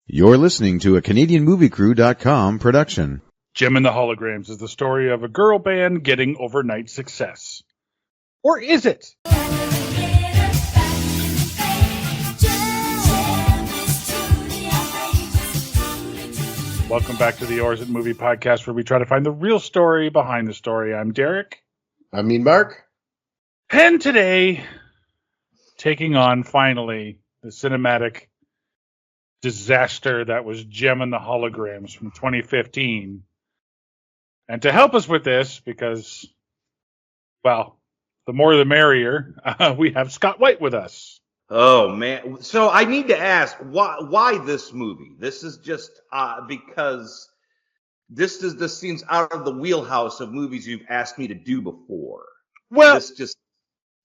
You're listening to a CanadianMovieCrew.com production. Gem and the Holograms is the story of a girl band getting overnight success. Or is it? Welcome back to the Oars It Movie Podcast, where we try to find the real story behind the story. I'm Derek. I mean, Mark. And today, taking on, finally, the cinematic disaster that was Gem and the Holograms from 2015. And to help us with this, because, well, the more the merrier, we have Scott White with us. Oh, man. So I need to ask, why this movie? This is just because this seems out of the wheelhouse of movies you've asked me to do before. Well,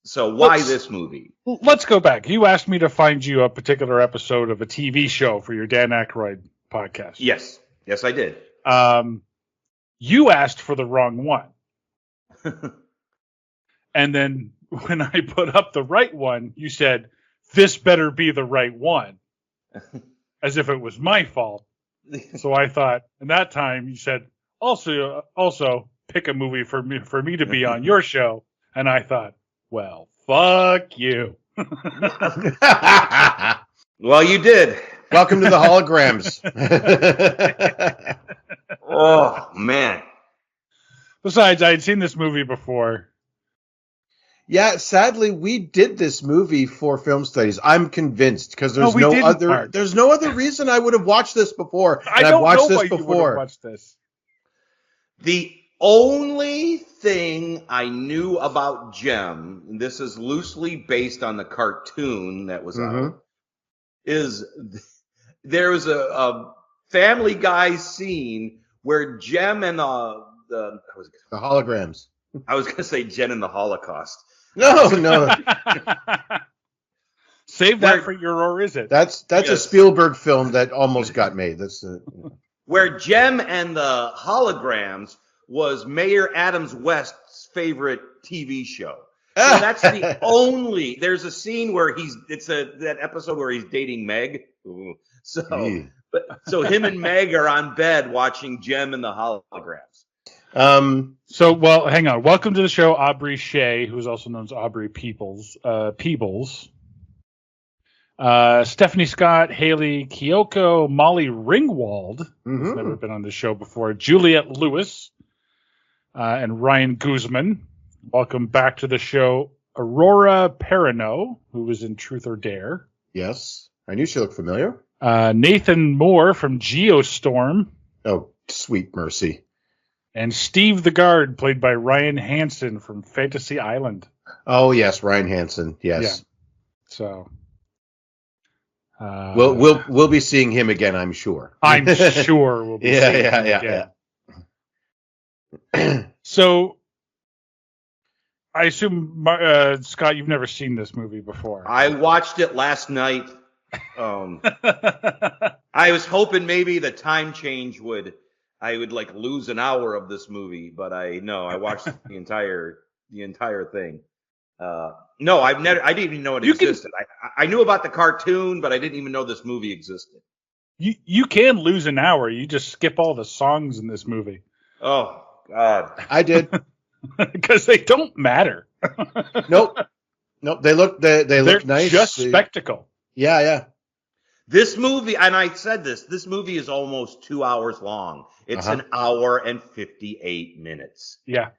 so why this movie? Let's go back. You asked me to find you a particular episode of a TV show for your Dan Aykroyd podcast. Yes, I did. You asked for the wrong one. And then when I put up the right one, you said, this better be the right one. As if it was my fault. So I thought, and that time you said, also pick a movie for me to be on your show. And I thought, well, fuck you. Well, you did. Welcome to the Holograms. Oh, man. Besides, I had seen this movie before. Yeah, sadly, we did this movie for film studies. I'm convinced because there's there's no other reason I would have watched this before. I don't know why you would have watched this. The only thing I knew about Gem, and this is loosely based on the cartoon that was out, is there was a Family Guy scene where Gem and the Holograms. I was going to say Jen and the Holocaust. No. Save that for your Or Is It? That's a Spielberg film that almost got made. Where Gem and the Holograms was Mayor Adams West's favorite TV show. So that's the only. There's a scene where that episode where he's dating Meg. Ooh. So him and Meg are on bed watching Gem and the Holograms. Well, hang on. Welcome to the show, Aubrey Shea, who is also known as Aubrey Peebles. Stephanie Scott, Haley Kiyoko, Molly Ringwald, who's never been on the show before, Juliette Lewis, and Ryan Guzman. Welcome back to the show, Aurora Perrineau, who was in Truth or Dare. Yes, I knew she looked familiar. Nathan Moore from Geostorm. Oh, sweet mercy. And Steve the Guard, played by Ryan Hansen from Fantasy Island. Oh yes, Ryan Hansen. Yes. Yeah. So we'll be seeing him again, I'm sure. I'm sure we'll be seeing him again. So I assume Scott, you've never seen this movie before. I watched it last night. I was hoping maybe the time change I would like lose an hour of this movie, but I watched the entire thing. No, I didn't even know it existed. I knew about the cartoon, but I didn't even know this movie existed. You can lose an hour. You just skip all the songs in this movie. Oh God, I did because they don't matter. Nope. They look nice. Just spectacle. Yeah. This movie, and I said this movie is almost 2 hours long. It's an hour and 58 minutes. Yeah.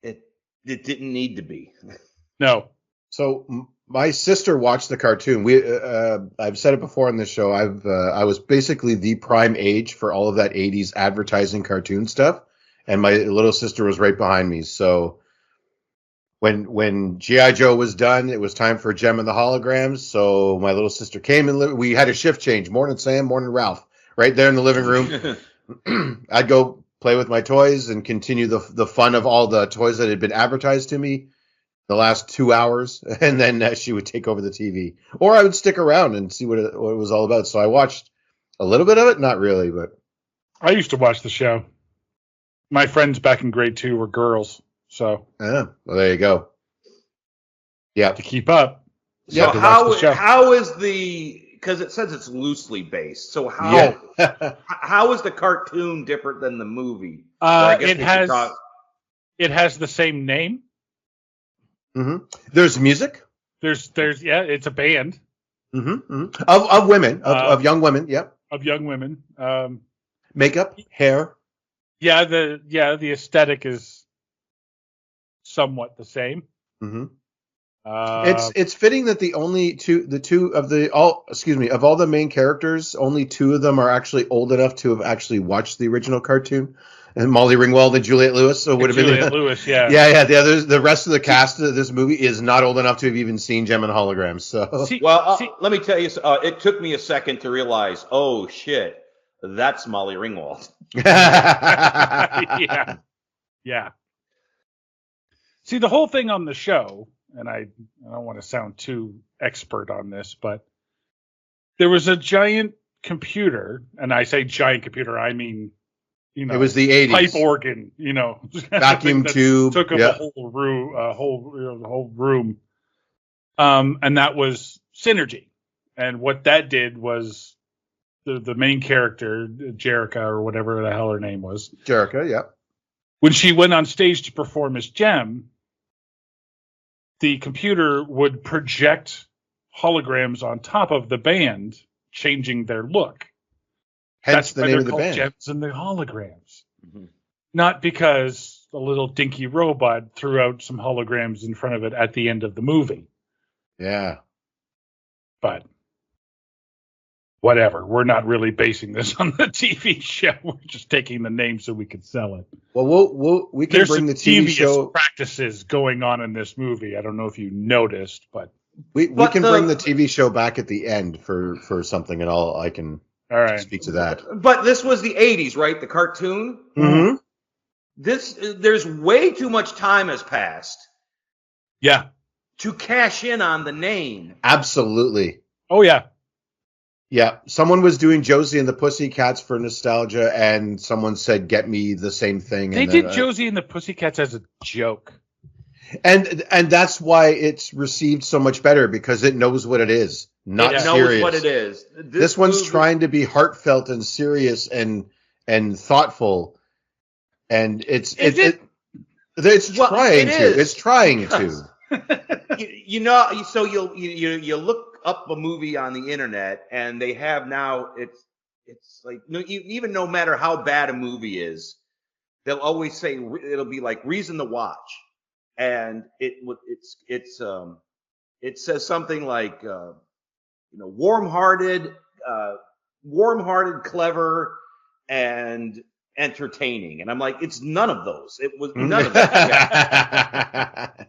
It didn't need to be. No. So my sister watched the cartoon. I've said it before on this show. I was basically the prime age for all of that 80s advertising cartoon stuff. And my little sister was right behind me. So when G.I. Joe was done, it was time for Gem and the Holograms. So my little sister came and we had a shift change. Morning Sam, morning Ralph. Right there in the living room. I'd go play with my toys and continue the fun of all the toys that had been advertised to me the last 2 hours. And then she would take over the TV. Or I would stick around and see what it was all about. So I watched a little bit of it. Not really, but. I used to watch the show. My friends back in grade 2 were girls. So well, there you go. Yeah, to keep up. So how is the because it says it's loosely based. So how is the cartoon different than the movie? It has the same name. Mm-hmm. There's music. There's it's a band. Mm-hmm. Mm-hmm. Of women, of young women. Yep. Of young women. Makeup, hair. Yeah, the aesthetic is somewhat the same. Mm-hmm. It's fitting that of all the main characters, only two of them are actually old enough to have actually watched the original cartoon, and Molly Ringwald and Juliette Lewis. So would have been Juliette Lewis, yeah. Yeah. The rest of the cast of this movie is not old enough to have even seen Gem and Holograms. So let me tell you, it took me a second to realize, oh shit, that's Molly Ringwald. Yeah. See, the whole thing on the show, and I don't want to sound too expert on this, but there was a giant computer, and I say giant computer, I mean, it was the 80s. Pipe organ, vacuum tube, took up a whole room, and that was Synergy, and what that did was the main character, Jerica, or whatever the hell her name was, Jerica, yeah. When she went on stage to perform as Gem, the computer would project holograms on top of the band, changing their look. Hence the name of the band. Gems and the Holograms. Mm-hmm. Not because a little dinky robot threw out some holograms in front of it at the end of the movie. Yeah. But whatever. We're not really basing this on the TV show. We're just taking the name so we can sell it. Well, we can bring the TV show practices going on in this movie. I don't know if you noticed, but we can bring the TV show back at the end for something, and I can speak to that. But this was the 80s, right? The cartoon. Mm-hmm. There's way too much time has passed. Yeah. To cash in on the name. Absolutely. Oh yeah. Yeah, someone was doing Josie and the Pussycats for nostalgia, and someone said, "Get me the same thing." They did Josie and the Pussycats as a joke, and that's why it's received so much better, because it knows what it is, not serious. Knows what it is. This one's trying to be heartfelt and serious and thoughtful, and it's trying to. So you look up a movie on the internet, and they have now it's like even no matter how bad a movie is, they'll always say it'll be like reason to watch, and it says something like warm-hearted, clever, and entertaining, and I'm like, it's none of those. It was none of that.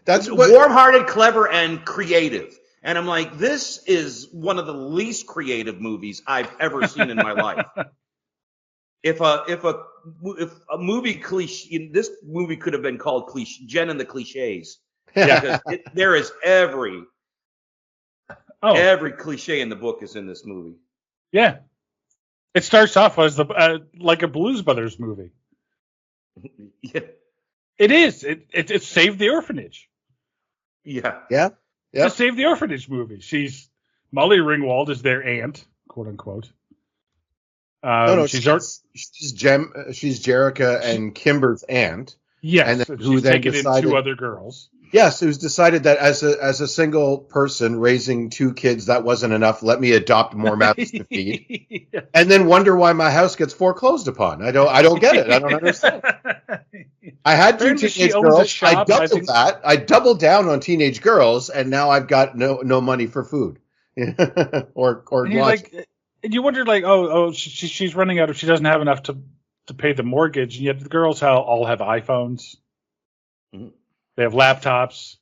That's warm-hearted, clever, and creative. And I'm like, this is one of the least creative movies I've ever seen in my life. If a movie cliche, this movie could have been called Jen and the Cliches. Because there is every cliche in the book is in this movie. Yeah. It starts off as like a Blues Brothers movie. Yeah. It is. It saved the orphanage. Yeah. Yeah. To save the orphanage movie. Molly Ringwald is their aunt, quote unquote. She's Jerica and Kimber's aunt. Yes, and then who then decided in two other girls. Yes, it was decided that as a single person raising two kids, that wasn't enough. Let me adopt more mouths to feed, and then wonder why my house gets foreclosed upon. I don't get it. I don't understand. I had two teenage girls. I doubled down on teenage girls, and now I've got no money for food or lunch. And you wonder, she's running out. She doesn't have enough to pay the mortgage, and yet the girls all have iPhones. Mm-hmm. They have laptops.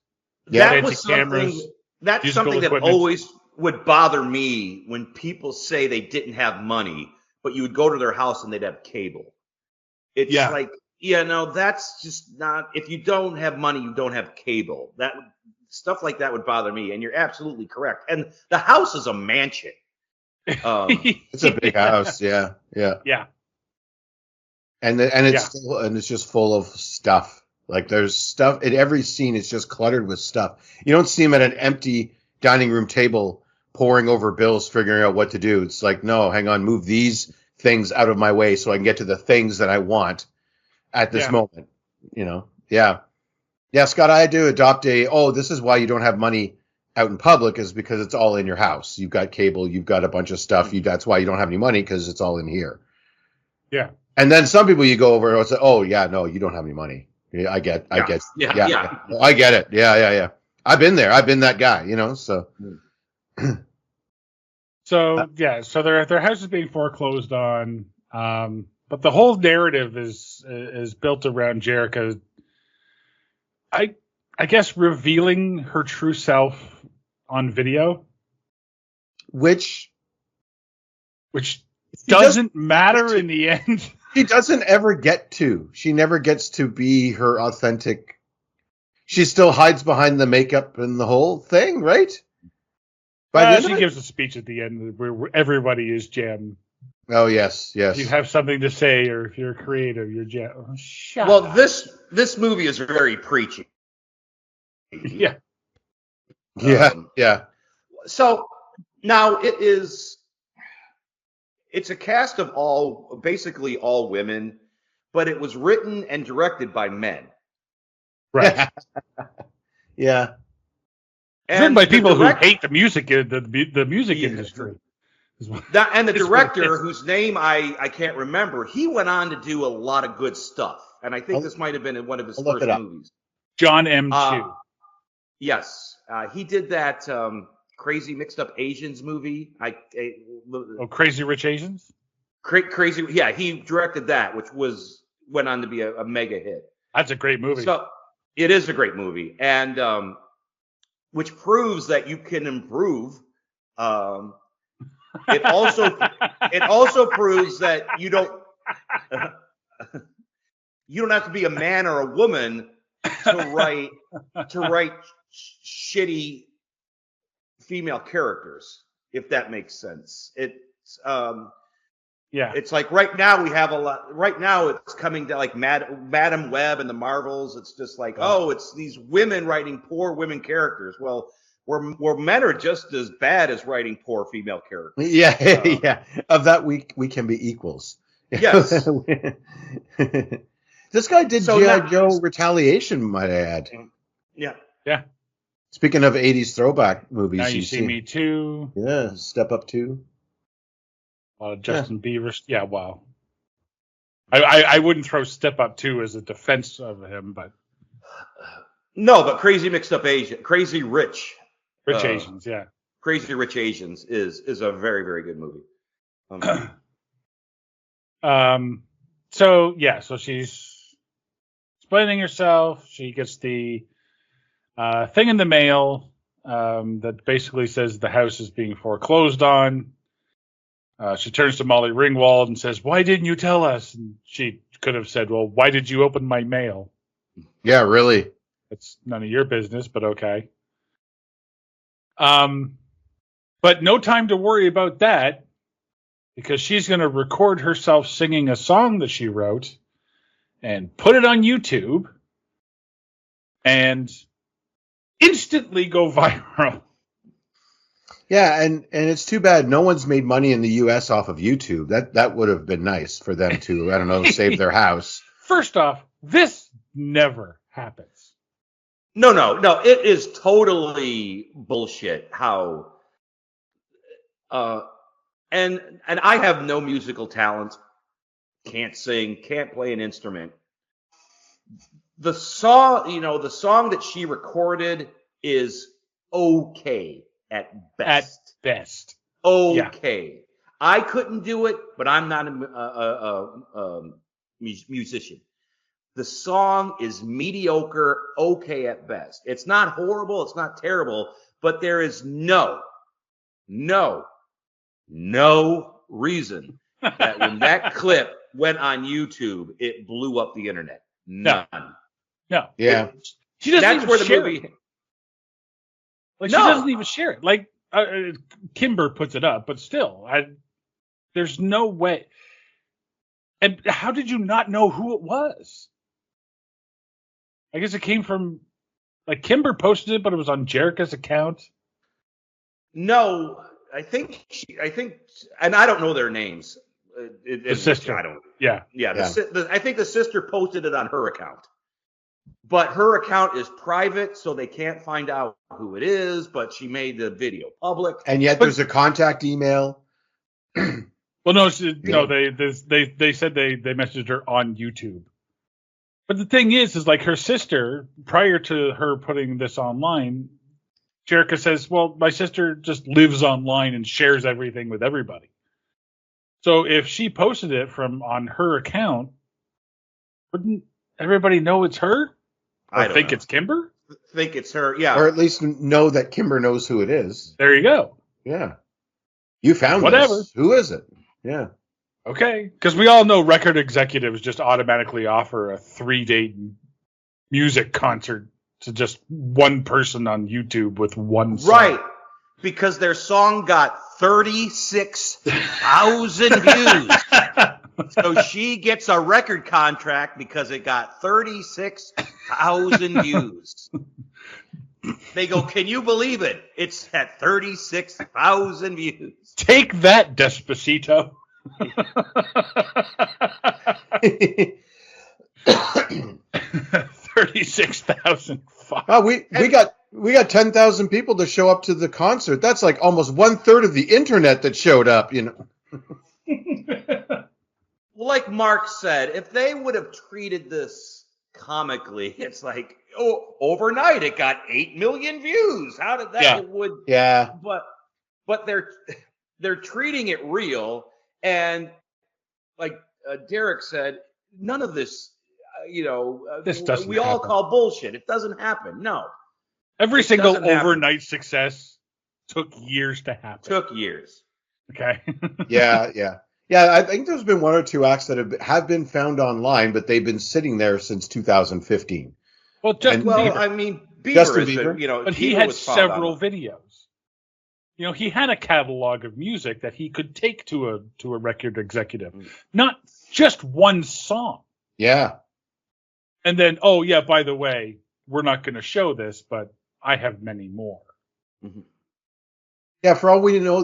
That was cameras. That's something that always would bother me when people say they didn't have money, but you would go to their house and they'd have cable. It's like, that's just not. If you don't have money, you don't have cable. Stuff like that would bother me, and you're absolutely correct. And the house is a mansion. It's a big house, yeah. And it's just full of stuff. Like there's stuff in every scene. It's just cluttered with stuff. You don't see him at an empty dining room table poring over bills, figuring out what to do. It's like, no, hang on, move these things out of my way so I can get to the things that I want at this moment. Yeah, Scott, I had to adopt this is why you don't have money out in public, is because it's all in your house. You've got cable, you've got a bunch of stuff. That's why you don't have any money, because it's all in here. Yeah. And then some people you go over and say, oh yeah, no, you don't have any money. Yeah, I get it. Yeah. I've been there. I've been that guy, so. So their house is being foreclosed on. But the whole narrative is built around Jerica, I guess, revealing her true self on video, which doesn't matter in the end. She doesn't ever get to. She never gets to be her authentic. She still hides behind the makeup and the whole thing, right? She gives a speech at the end where everybody is Jem. Oh, yes. If you have something to say, or if you're creative, you're Jem. Oh, shut up. This movie is very preachy. Yeah. Yeah. So now it's a cast of basically all women, but it was written and directed by men. Right. Yeah. And written by people who hate the music industry. And the director, whose name I can't remember, he went on to do a lot of good stuff. And I think this might have been in one of his first movies. John M. Chu. Yes. He did that Crazy Mixed Up Asians movie. Crazy Rich Asians? Crazy. Yeah, he directed that, which went on to be a mega hit. That's a great movie. So it is a great movie. And which proves that you can improve. It also proves that you don't have to be a man or a woman to write shitty female characters, if that makes sense. It's It's like right now we have a lot. Right now it's coming to like Madam Web and the Marvels. It's just like, it's these women writing poor women characters. Well, where men are just as bad as writing poor female characters. Yeah, yeah. Of that, we can be equals. Yes. This guy did G.I. Joe Retaliation, might I add. Yeah. Yeah. Speaking of 80s throwback movies. Now You See Me Too. Yeah, Step Up 2. Justin Bieber. Yeah, wow. I wouldn't throw Step Up 2 as a defense of him, but. No, but Crazy Mixed Up Asian. Crazy Rich. Rich Asians, yeah. Crazy Rich Asians is a very, very good movie. So she's explaining herself. She gets the thing in the mail that basically says the house is being foreclosed on. She turns to Molly Ringwald and says, "Why didn't you tell us?" And she could have said, "Well, why did you open my mail?" Yeah, really. It's none of your business, but okay. But no time to worry about that, because she's going to record herself singing a song that she wrote and put it on YouTube and instantly go viral. Yeah, and it's too bad no one's made money in the U.S. off of YouTube. That would have been nice for them to, I don't know, save their house. First off, this never happens. No. It is totally bullshit. How, and I have no musical talent, can't sing, can't play an instrument. The song that she recorded is okay at best. At best, okay. Yeah. I couldn't do it, but I'm not a musician. The song is mediocre, okay at best. It's not horrible, it's not terrible, but there is no reason that when that clip went on YouTube, it blew up the internet. None. No. Yeah. She doesn't even share it. Like, she doesn't even share it. Like, Kimber puts it up, but still, there's no way. And how did you not know who it was? I guess it came from, like, Kimber posted it, but it was on Jerica's account. No, I think, and I don't know their names. The sister. I don't. Yeah. Yeah. I think the sister posted it on her account, but her account is private, so they can't find out who it is. But she made the video public, And yet there's a contact email. Well, no, they said they messaged her on YouTube. But the thing is like her sister, prior to her putting this online, Jerica says, well, my sister just lives online and shares everything with everybody. So if she posted it from on her account, wouldn't everybody know it's her? Or think it's Kimber? Think it's her, yeah. Or at least know that Kimber knows who it is. There you go. Yeah. You found Whatever. this. Who is it? Yeah. Okay. Because we all know record executives just automatically offer a 3-day music concert to just one person on YouTube with one song. Right. Because their song got 36,000 views. So she gets a record contract because it got 36,000 views. They go, can you believe it? It's at 36,000 views. Take that, Despacito. 36,000. Oh, we got 10,000 people to show up to the concert. That's like almost 1/3 of the internet that showed up, you know. Like Mark said, if they would have treated this comically, it's like, oh, overnight it got 8 million views. How did that? Yeah. It would, Yeah. But they're treating it real, and like Derek said, none of this, This doesn't we all happen. call bullshit. It doesn't happen. No, Every It single doesn't happen. overnight success took years to happen. took years. Okay. Yeah. Yeah, I think there's been 1 or 2 acts that have been found online, but they've been sitting there since 2015. Well, Justin And- Bieber. I mean, Bieber Justin has Bieber. been, But he Bieber had was found several on- videos. He had a catalog of music that he could take to a record executive, not just one song. Yeah. And then, oh yeah, by the way, we're not going to show this, but I have many more. Mhm. Yeah, for all we know,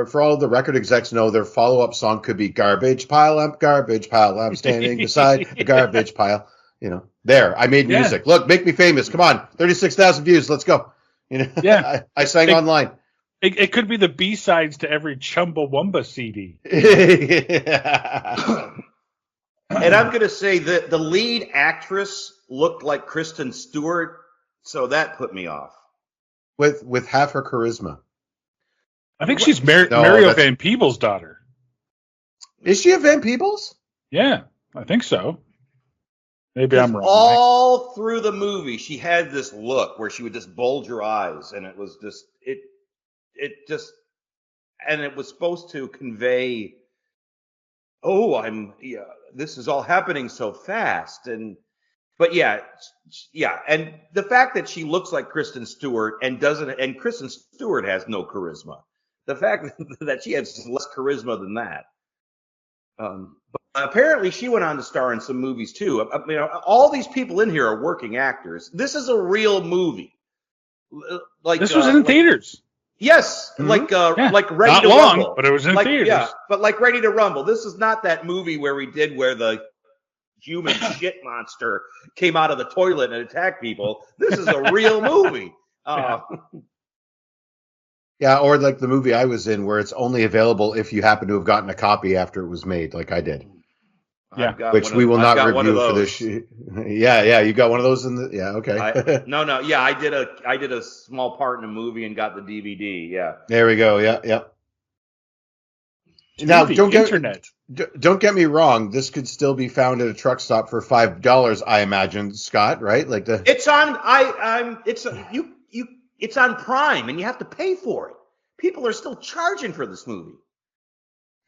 for all the record execs know, their follow-up song could be "Garbage Pile, I'm standing beside a garbage pile." There, I made Yeah. music. Look, make me famous. Come on, 36,000 views. Let's go. Yeah. I sang online. It could be the B-sides to every Chumbawamba CD. And I'm going to say that the lead actress looked like Kristen Stewart, so that put me off. with half her charisma. I think she's No, Mario that's- Van Peebles' daughter. Is she a Van Peebles? Yeah, I think so. Maybe I'm wrong. All through the movie, she had this look where she would just bulge her eyes, and it was just and it was supposed to convey, oh, this is all happening so fast, and the fact that she looks like Kristen Stewart and Kristen Stewart has no charisma. The fact that she has less charisma than that. But apparently she went on to star in some movies too. All these people in here are working actors. This is a real movie. Like This was in theaters. Yes, Mhm. like Ready Not to long, Rumble. but it was in theaters. Yeah, but like Ready to Rumble. This is not that movie where the human shit monster came out of the toilet and attacked people. This is a real movie. Yeah, or like the movie I was in, where it's only available if you happen to have gotten a copy after it was made, like I did. Yeah. I've got Which one we of- will I've not got one of review for those. this. Yeah, you got one of those in the. Yeah, okay. No. Yeah, I did a small part in a movie and got the DVD. Yeah. There we go. Yeah. To Now, the don't internet. get me wrong. This could still be found at a truck stop for $5, I imagine, Scott. Right? Like the. It's on. It's on Prime, and you have to pay for it. People are still charging for this movie.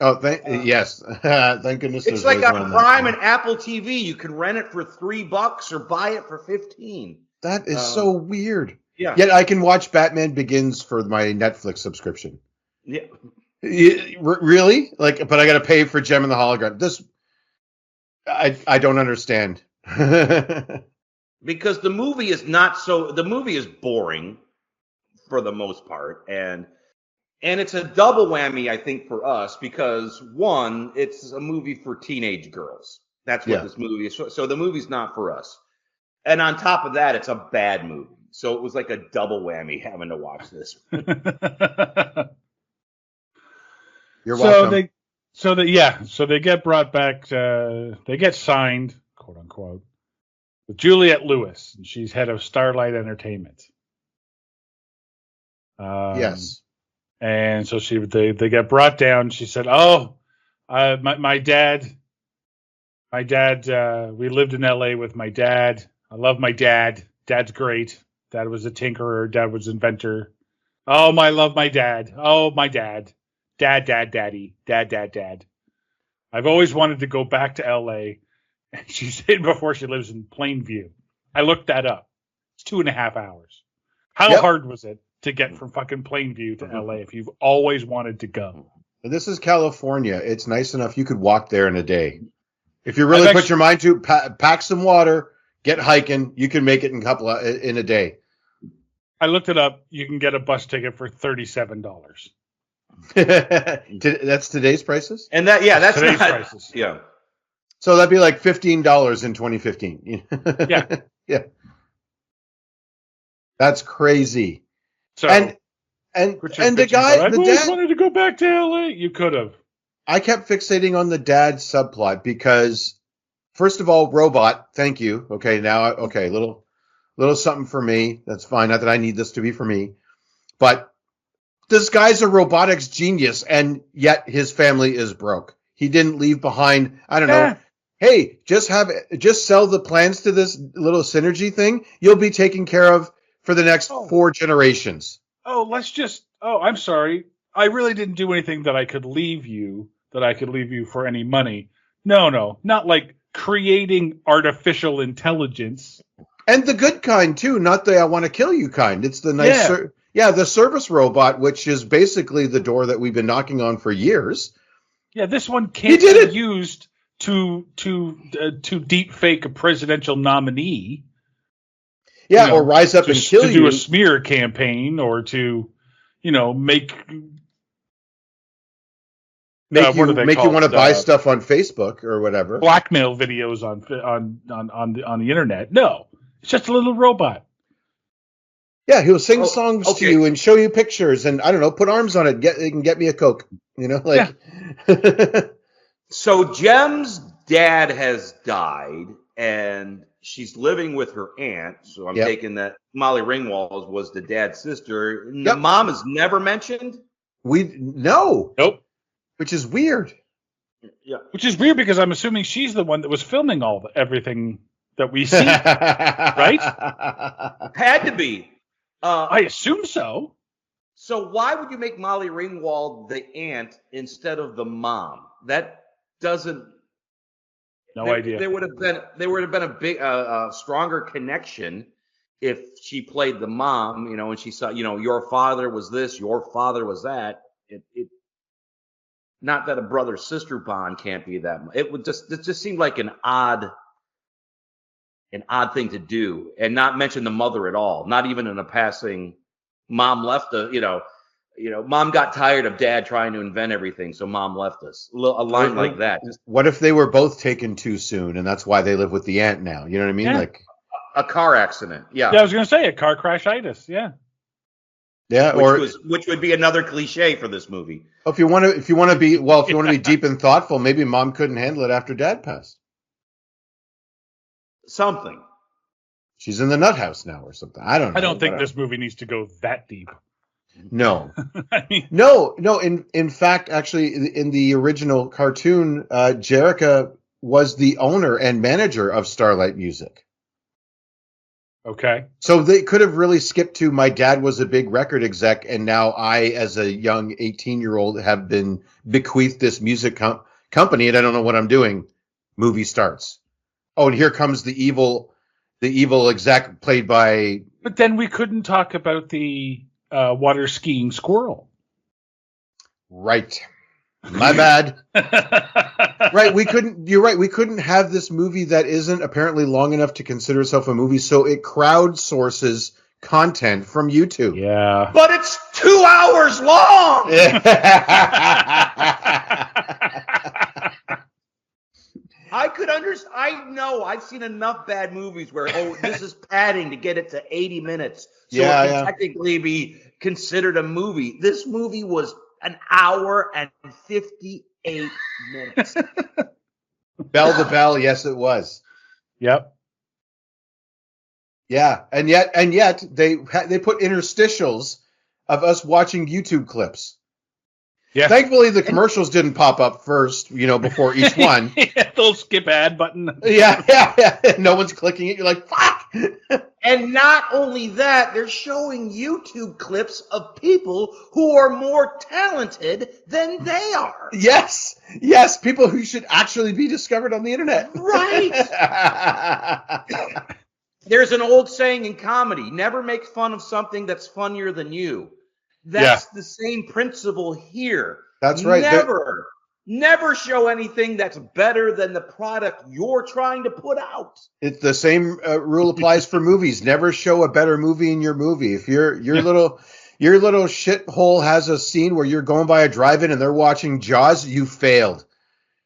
Oh, yes. Thank goodness. It's there's like ways on around Prime that. and Apple TV. You can rent it for $3 or buy it for $15. That is so weird. Yeah. Yet I can watch Batman Begins for my Netflix subscription. Yeah. Really? Like, but I got to pay for Gem and the Hologram. This, I don't understand. Because the movie is boring for the most part, and And it's a double whammy, I think, for us because one, it's a movie for teenage girls. That's what this movie is. So the movie's not for us. And on top of that, it's a bad movie. So it was like a double whammy having to watch this. You're welcome. So they get brought back. They get signed, quote unquote, with Juliette Lewis, and she's head of Starlight Entertainment. Yes. And so they get brought down. She said, "Oh, my dad. We lived in L.A. with my dad. I love my dad. Dad's great. Dad was a tinkerer. Dad was an inventor. Oh, I love my dad. Oh, my dad. Daddy. Dad. I've always wanted to go back to L.A." And she said before she lives in Plainview. I looked that up. It's 2.5 hours. How hard was it to get from fucking Plainview to LA if you've always wanted to go? This is California. It's nice enough you could walk there in a day. If you really put your mind to it, pack some water, get hiking, you can make it in a day. I looked it up. You can get a bus ticket for $37. That's today's prices? And that's today's not, prices. Yeah. So that'd be like $15 in 2015. Yeah. That's crazy. So and the guy, I've the always dad, wanted to go back to LA. You could have. I kept fixating on the dad subplot because, first of all, robot. Thank you. Okay, now little something for me. That's fine. Not that I need this to be for me, but this guy's a robotics genius, and yet his family is broke. He didn't leave behind. I don't know. Hey, just sell the plans to this little synergy thing. You'll be taken care of for the next 4 generations. I'm sorry. I really didn't do anything that I could leave you for any money. No, not like creating artificial intelligence. And the good kind too, not the I want to kill you kind. It's the nice, the service robot, which is basically the door that we've been knocking on for years. Yeah, this one can't be used to deep fake a presidential nominee. Yeah, or rise up and kill you. To do a smear campaign or to, make you want to buy stuff on Facebook or whatever. Blackmail videos on the internet. No, it's just a little robot. Yeah, he'll sing songs to you and show you pictures and, I don't know, put arms on it. It can get me a Coke. So Jem's dad has died and she's living with her aunt. So I'm taking that Molly Ringwald was the dad's sister. The mom is never mentioned? Nope. Which is weird. Yeah. Which is weird because I'm assuming she's the one that was filming everything that we see. Right? Had to be. I assume so. So why would you make Molly Ringwald the aunt instead of the mom? That doesn't. No idea. There would have been a big, stronger connection if she played the mom, and she saw, your father was this, your father was that. Not that a brother-sister bond can't be that. It just seemed like an odd thing to do, and not mention the mother at all. Not even in a passing. Mom left mom got tired of dad trying to invent everything, so mom left us. A line like that. What if they were both taken too soon, and that's why they live with the aunt now? You know what I mean? Yeah. Like a car accident. Yeah. Yeah, I was going to say a car crash-itis. Yeah. Yeah, which would be another cliche for this movie. If you want to be deep and thoughtful, maybe mom couldn't handle it after dad passed. Something. She's in the nut house now or something. I don't know. I don't think this movie needs to go that deep. No. I mean, No. In fact, actually, in the original cartoon, Jerrica was the owner and manager of Starlight Music. Okay. So they could have really skipped to my dad was a big record exec, and now I, as a young 18-year-old, have been bequeathed this music company, and I don't know what I'm doing. Movie starts. Oh, and here comes the evil exec played by. But then we couldn't talk about the water skiing squirrel. Right. My bad. Right. You're right. We couldn't have this movie that isn't apparently long enough to consider itself a movie. So it crowdsources content from YouTube. Yeah. But it's 2 hours long. I could understand. I know. I've seen enough bad movies where, this is padding to get it to 80 minutes. So it can technically be considered a movie. This movie was an hour and 58 minutes. Bell to bell, yes, it was. Yep. Yeah, and yet they put interstitials of us watching YouTube clips. Yeah. Thankfully, the commercials didn't pop up first, before each one. They'll skip ad button. Yeah. No one's clicking it. You're like, fuck. And not only that, they're showing YouTube clips of people who are more talented than they are. Yes, people who should actually be discovered on the internet. Right. There's an old saying in comedy, never make fun of something that's funnier than you. That's the same principle here. That's right. Never show anything that's better than the product you're trying to put out. It's the same rule applies for movies. Never show a better movie in your movie. If your little shithole has a scene where you're going by a drive-in and they're watching Jaws, you failed.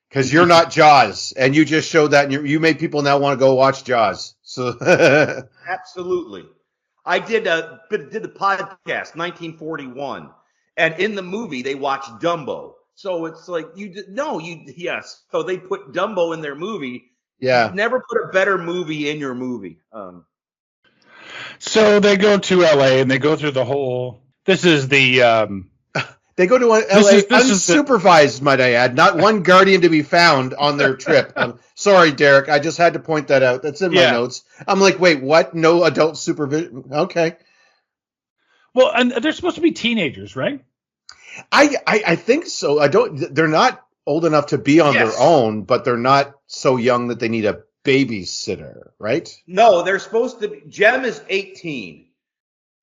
Because you're not Jaws, and you just showed that, and you made people now want to go watch Jaws. So Absolutely. I did the podcast 1941, and in the movie they watched Dumbo. So it's like yes. So they put Dumbo in their movie. Yeah. Never put a better movie in your movie. So they go to LA and they go through the whole. This is the. They go to LA unsupervised, might I add. Not one guardian to be found on their trip. Sorry, Derek. I just had to point that out. That's in my notes. I'm like, wait, what? No adult supervision? Okay. Well, and they're supposed to be teenagers, right? I think so. They're not old enough to be on their own, but they're not so young that they need a babysitter, right? No, they're supposed to be. Jem is 18.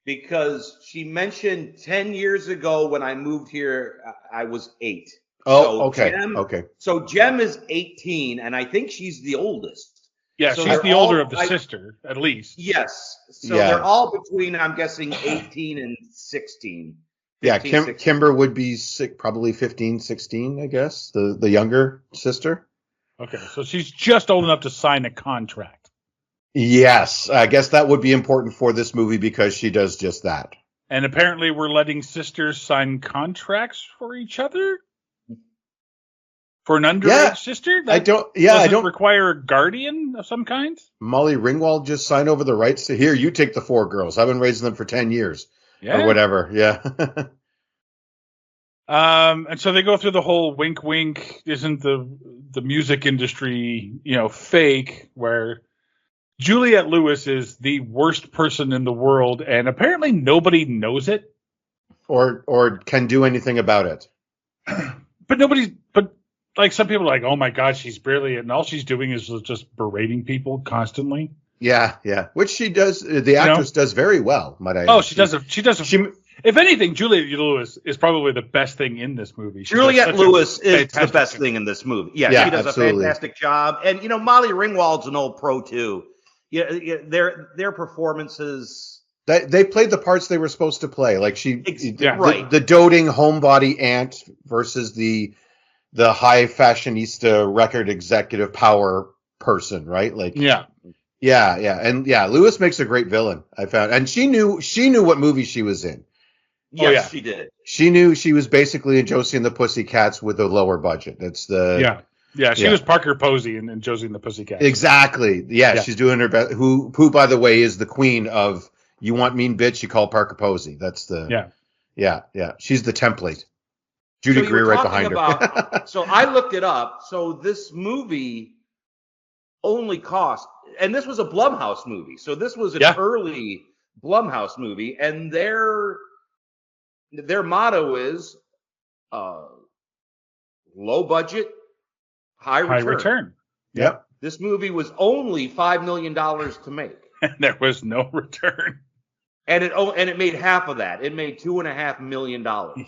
Because she mentioned 10 years ago when I moved here, I was 8. Oh, okay. Okay. So Jem is 18, and I think she's the oldest. Yeah, so she's the older of the sister, at least. Yes. So they're all between, I'm guessing, 18 and 16. 15, 16. Kimber would be probably 15, 16, I guess, the younger sister. Okay, so she's just old enough to sign a contract. Yes, I guess that would be important for this movie because she does just that. And apparently we're letting sisters sign contracts for each other? For an underage sister? I don't require a guardian of some kind? Molly Ringwald just signed over the rights to here, you take the 4 girls. I've been raising them for 10 years. Or whatever. Yeah. And so they go through the whole wink wink, isn't the music industry, fake, where Juliette Lewis is the worst person in the world, and apparently nobody knows it. Or can do anything about it. But like some people are like, oh my God, she's brilliant, and all she's doing is just berating people constantly. Yeah. Which she does, the actress does very well, might I add. Oh, she does. If anything, Juliette Lewis is probably the best thing in this movie. Juliette Lewis is the best thing in this movie. Yeah, she does absolutely. a fantastic job. And, Molly Ringwald's an old pro, too. Yeah, their performances. They played the parts they were supposed to play. Like right. The doting homebody aunt versus the high fashionista record executive power person, right? Like yeah. And Lewis makes a great villain, I found. And she knew what movie she was in. Yes, she did. She knew she was basically in Josie and the Pussycats with a lower budget. It's the she was Parker Posey in Josie and the Pussycats. Exactly. Yeah, she's doing her best. Who by the way is the queen of you want mean bitch, you call Parker Posey. That's the yeah. She's the template. Judy Greer right behind her. So I looked it up. So this movie only cost, and this was a Blumhouse movie. So this was an early Blumhouse movie, and their motto is low budget, high return. Yep. This movie was only $5 million to make. And there was no return. And it made half of that. It made $2.5 million.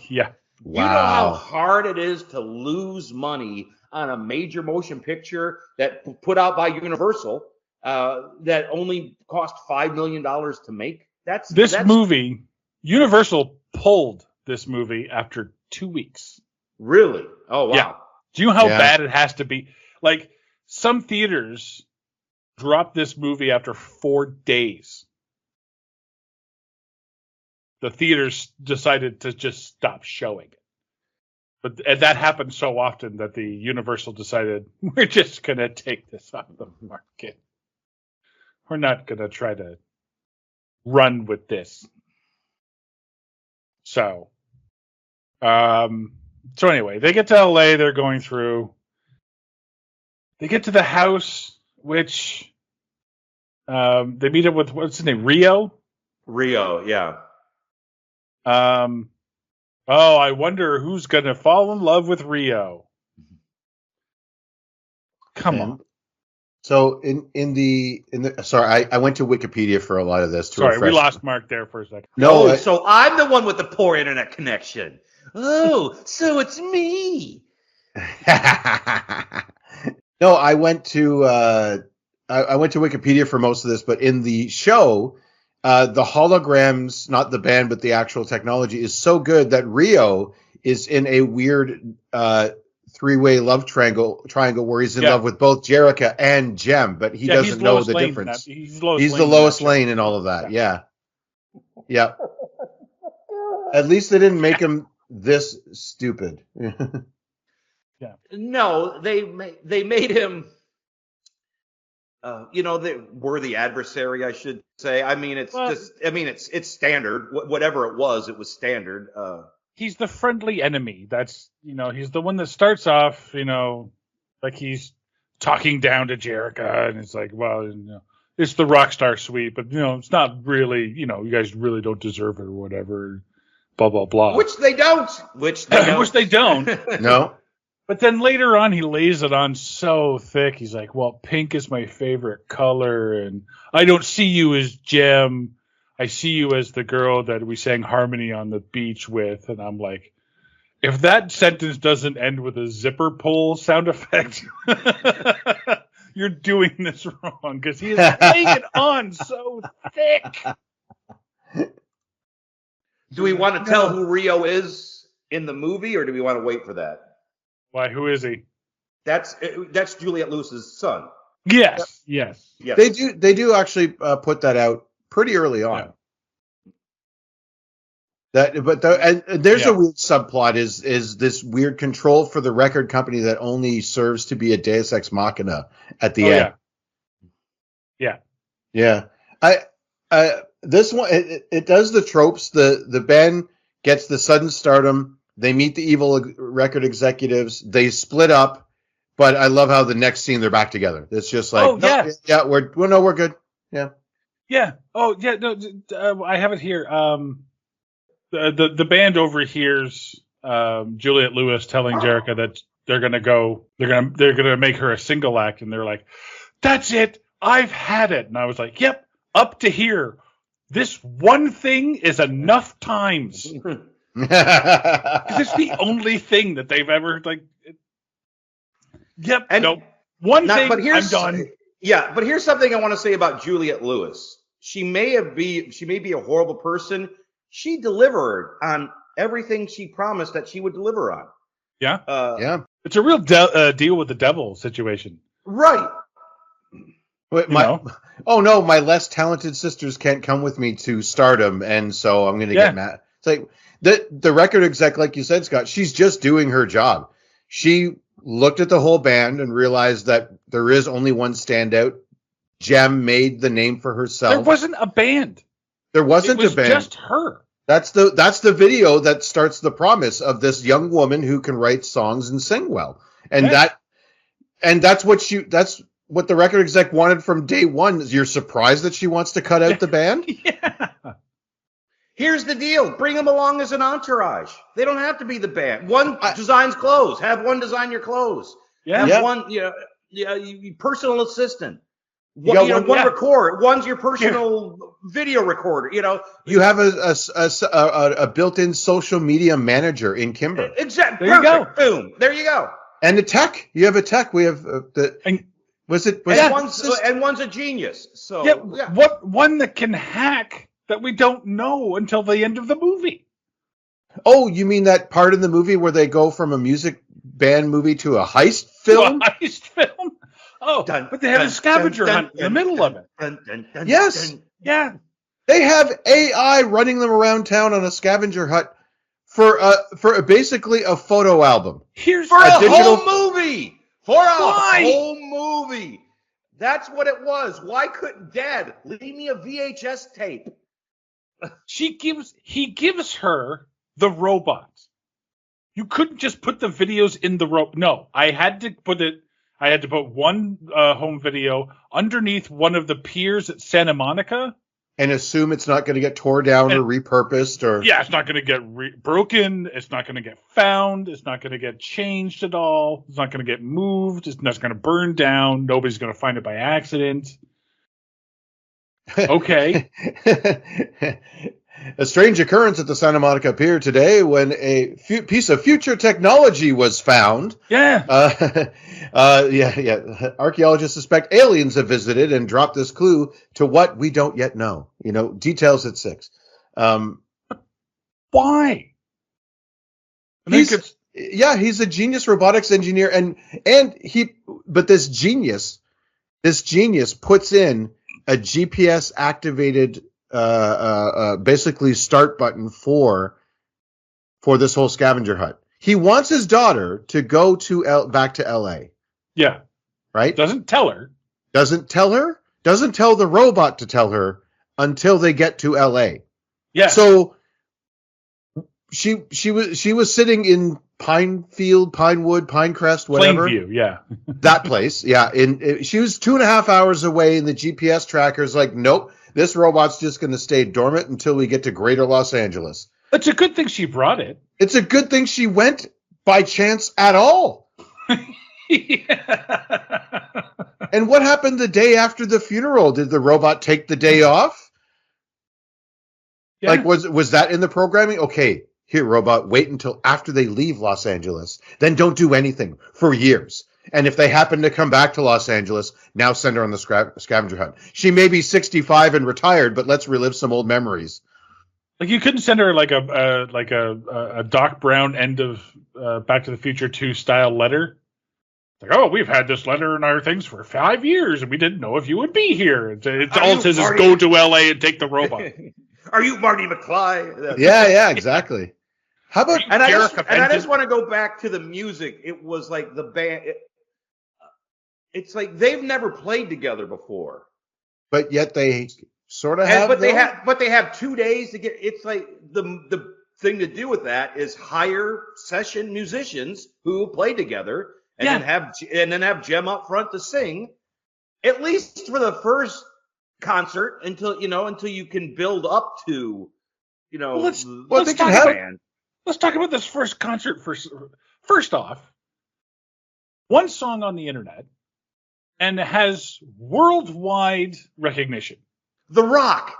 Yeah. Wow. You know how hard it is to lose money on a major motion picture that put out by Universal that only cost $5 million to make? This movie, Universal pulled this movie after 2 weeks. Really? Oh, wow. Yeah. Do you know how bad it has to be? Like, some theaters dropped this movie after 4 days. The theaters decided to just stop showing it. And that happened so often that the Universal decided, we're just going to take this off the market. We're not going to try to run with this. So anyway, they get to LA, they're going through. They get to the house, which they meet up with, what's his name, Rio? Rio, yeah. I wonder who's going to fall in love with Rio. Come on. So in the sorry, I went to Wikipedia for a lot of this. Sorry, we lost Mark there for a second. No, so I'm the one with the poor internet connection. Oh, so it's me. No, I went to Wikipedia for most of this, but in the show, the Holograms, not the band, but the actual technology is so good that Rio is in a weird three-way love triangle where he's in love with both Jerica and Jem, but he doesn't know the difference. He's the Lois Lane in all of that. Yeah. At least they didn't make him this stupid. Yeah. No, they made him. They were the adversary, I should say. I mean, it's standard. Whatever it was standard. He's the friendly enemy. That's, he's the one that starts off, like he's talking down to Jerica, and it's like, well, it's the rock star suite, but it's not really, you guys really don't deserve it or whatever. Blah blah blah. Which they don't. Which they don't. No. But then later on, he lays it on so thick. He's like, well, pink is my favorite color, and I don't see you as Jem. I see you as the girl that we sang Harmony on the beach with. And I'm like, if that sentence doesn't end with a zipper pull sound effect, you're doing this wrong, because he is laying it on so thick. Do we want to tell who Rio is in the movie, or do we want to wait for that? Why? Who is he? That's Juliette Lewis's son. Yes. Yes. They do actually put that out pretty early on. Yeah. There's a weird subplot is this weird control for the record company that only serves to be a Deus Ex Machina at the end. Yeah. This one it does the tropes. The band gets the sudden stardom. They meet the evil record executives. They split up, but I love how the next scene they're back together. It's just like, we're good. Yeah. Yeah. Oh, yeah. No, I have it here. The band overhears Juliette Lewis telling Jerica that they're gonna make her a single act, and they're like, "That's it, I've had it." And I was like, "Yep, up to here. This one thing is enough times." It's the only thing that they've ever Yep. And no. One thing. I'm done. Yeah, but here's something I want to say about Juliette Lewis. She may be a horrible person. She delivered on everything she promised that she would deliver on. Yeah. Yeah. It's a real deal with the devil situation. Right. Wait, my less talented sisters can't come with me to stardom, and so I'm going to get mad. It's like the record exec, like you said, Scott, she's just doing her job. She looked at the whole band and realized that there is only one standout. Jem made the name for herself. There wasn't a band. There wasn't a band. It was just her. That's the video that starts the promise of this young woman who can write songs and sing well. And that's what the record exec wanted from day one. You're surprised that she wants to cut out the band? Yeah. Here's the deal. Bring them along as an entourage. They don't have to be the band. One designs clothes. Have one design your clothes. Yeah. Have one, personal assistant. One record. One's your personal video recorder. You have a built-in social media manager in Kimber. Exactly. There you go. Boom. There you go. And the tech. You have a tech. We have one's a genius. So what one that can hack that we don't know until the end of the movie. Oh, you mean that part in the movie where they go from a music band movie to a heist film? To a heist film? Oh, but they have a scavenger hunt in the middle of it. Yes. Yeah. They have AI running them around town on a scavenger hunt for basically a photo album. Here's For a digital whole movie. For a Why? whole movie. That's what it was. Why couldn't Dad leave me a VHS tape? he gives her the robot. You couldn't just put the videos in the robot. No, I had to put one home video underneath one of the piers at Santa Monica. And assume it's not going to get tore down or repurposed or... Yeah, it's not going to get broken. It's not going to get found. It's not going to get changed at all. It's not going to get moved. It's not going to burn down. Nobody's going to find it by accident. Okay. A strange occurrence at the Santa Monica Pier today when a piece of future technology was found. Yeah. Archaeologists suspect aliens have visited and dropped this clue to what we don't yet know. Details at 6. Why? He's a genius robotics engineer, but this genius puts in a GPS activated basically start button for this whole scavenger hunt. He wants his daughter to go back to LA. Yeah. Right? Doesn't tell her. Doesn't tell her? Doesn't tell the robot to tell her until they get to LA. Yeah. So she was sitting in Pinefield, Pinewood, Pinecrest, whatever. Plainview, yeah. That place, yeah. She was 2.5 hours away, and the GPS tracker's like, nope, this robot's just going to stay dormant until we get to Greater Los Angeles. It's a good thing she brought it. It's a good thing she went by chance at all. Yeah. And what happened the day after the funeral? Did the robot take the day off? Yeah. Like, was that in the programming? Okay, here, robot, wait until after they leave Los Angeles. Then don't do anything for years. And if they happen to come back to Los Angeles, now send her on the scavenger hunt. She may be 65 and retired, but let's relive some old memories. Like, you couldn't send her like a Doc Brown end of Back to the Future 2 style letter. Like, oh, we've had this letter in our things for 5 years, and we didn't know if you would be here. It's all it says is go to LA and take the robot. Are you Marty McFly? Yeah, exactly. How about and I just want to go back to the music. It was like the band. It's like they've never played together before, but yet they sort of have. But they have 2 days to get. It's like the thing to do with that is hire session musicians who play together, and then have Jem up front to sing, at least for the first concert until you can build up to, Let's talk about this first concert first off. One song on the internet and has worldwide recognition. The Rock.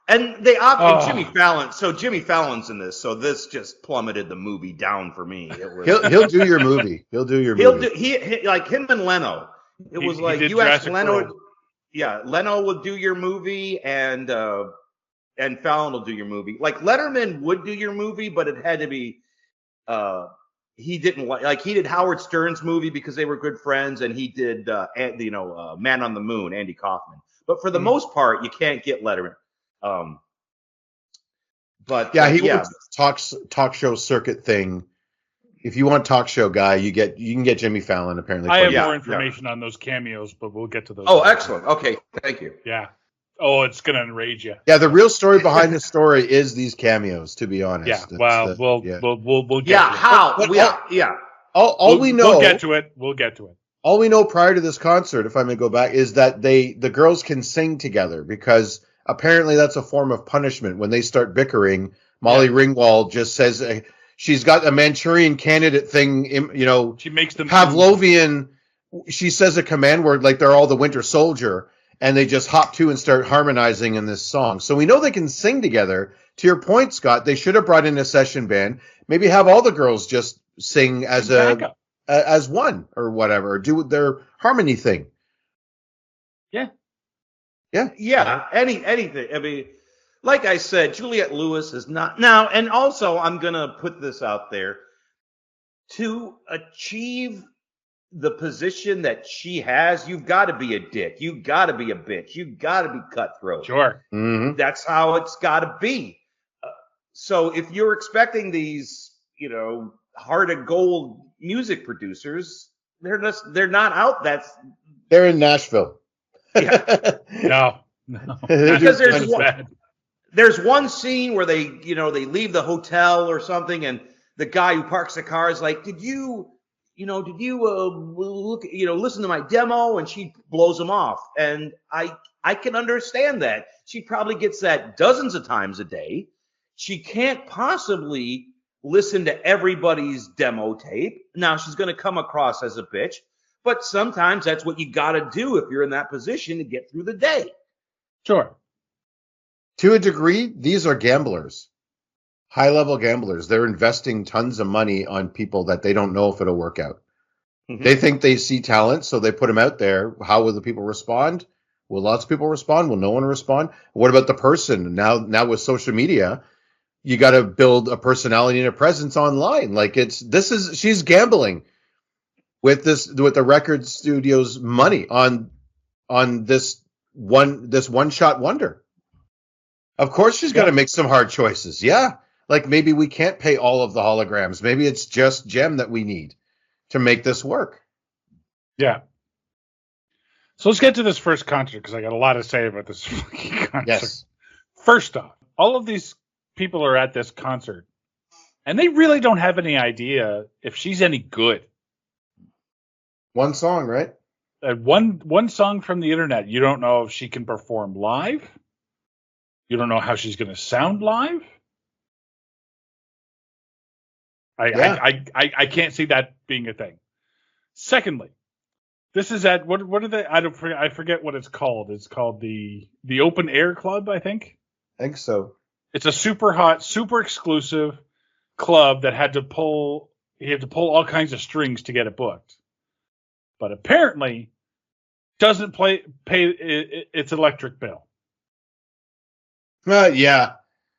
And they opted Jimmy Fallon. So Jimmy Fallon's in this. So this just plummeted the movie down for me. It was, he'll do your movie. He'll do your movie. He like him and Leno. It was like you asked Leno. Yeah, Leno would do your movie, and Fallon will do your movie. Like Letterman would do your movie, but it had to be. He didn't like he did Howard Stern's movie because they were good friends, and he did Man on the Moon, Andy Kaufman. But for the most part, you can't get Letterman. But he would talk show circuit thing. If you want talk show guy, you can get Jimmy Fallon apparently. I have more information on those cameos, but we'll get to those. Oh, excellent. Okay, thank you. Yeah. Oh, it's gonna enrage you. Yeah, the real story behind the story is these cameos. To be honest. Yeah. Well, we'll get. Yeah. How? All we know. We'll get to it. All we know prior to this concert, if I may go back, is that the girls can sing together because apparently that's a form of punishment. When they start bickering, Molly Ringwald just says she's got a Manchurian candidate thing. She makes them Pavlovian. She says a command word like they're all the Winter Soldier, and they just hop to and start harmonizing in this song. So we know they can sing together. To your point, Scott, they should have brought in a session band. Maybe have all the girls just sing as as one or whatever, or do their harmony thing. Yeah. Anything. I mean, like I said, Juliette Lewis is not now, and also I'm gonna put this out there. To achieve the position that she has, you've got to be a dick. You've got to be a bitch. You've got to be cutthroat. Sure. Mm-hmm. That's how it's got to be. So if you're expecting these, heart of gold music producers, they're not out. They're in Nashville. Yeah. No. Because Bad. there's one scene where they leave the hotel or something, and the guy who parks the car is like, did you look, listen to my demo? And she blows him off. And I can understand that. She probably gets that dozens of times a day. She can't possibly listen to everybody's demo tape. Now she's going to come across as a bitch, but sometimes that's what you got to do if you're in that position to get through the day. Sure. To a degree, these are gamblers. High-level gamblers. They're investing tons of money on people that they don't know if it'll work out. Mm-hmm. They think they see talent, so they put them out there. How will the people respond? Will lots of people respond? Will no one respond? What about the person? Now with social media, you got to build a personality and a presence online. Like she's gambling with the record studio's money on this one-shot wonder. Of course she's got to make some hard choices. Yeah. Like maybe we can't pay all of the holograms. Maybe it's just Jem that we need to make this work. Yeah. So let's get to this first concert because I got a lot to say about this fucking concert. Yes. First off, all of these people are at this concert, and they really don't have any idea if she's any good. One song, right? One song from the internet. You don't know if she can perform live. You don't know how she's going to sound live. I can't see that being a thing. Secondly, this is at what are they? I forget what it's called. It's called the Open Air Club, I think. I think so. It's a super hot, super exclusive club that had to pull all kinds of strings to get it booked. But apparently doesn't pay its electric bill. Yeah.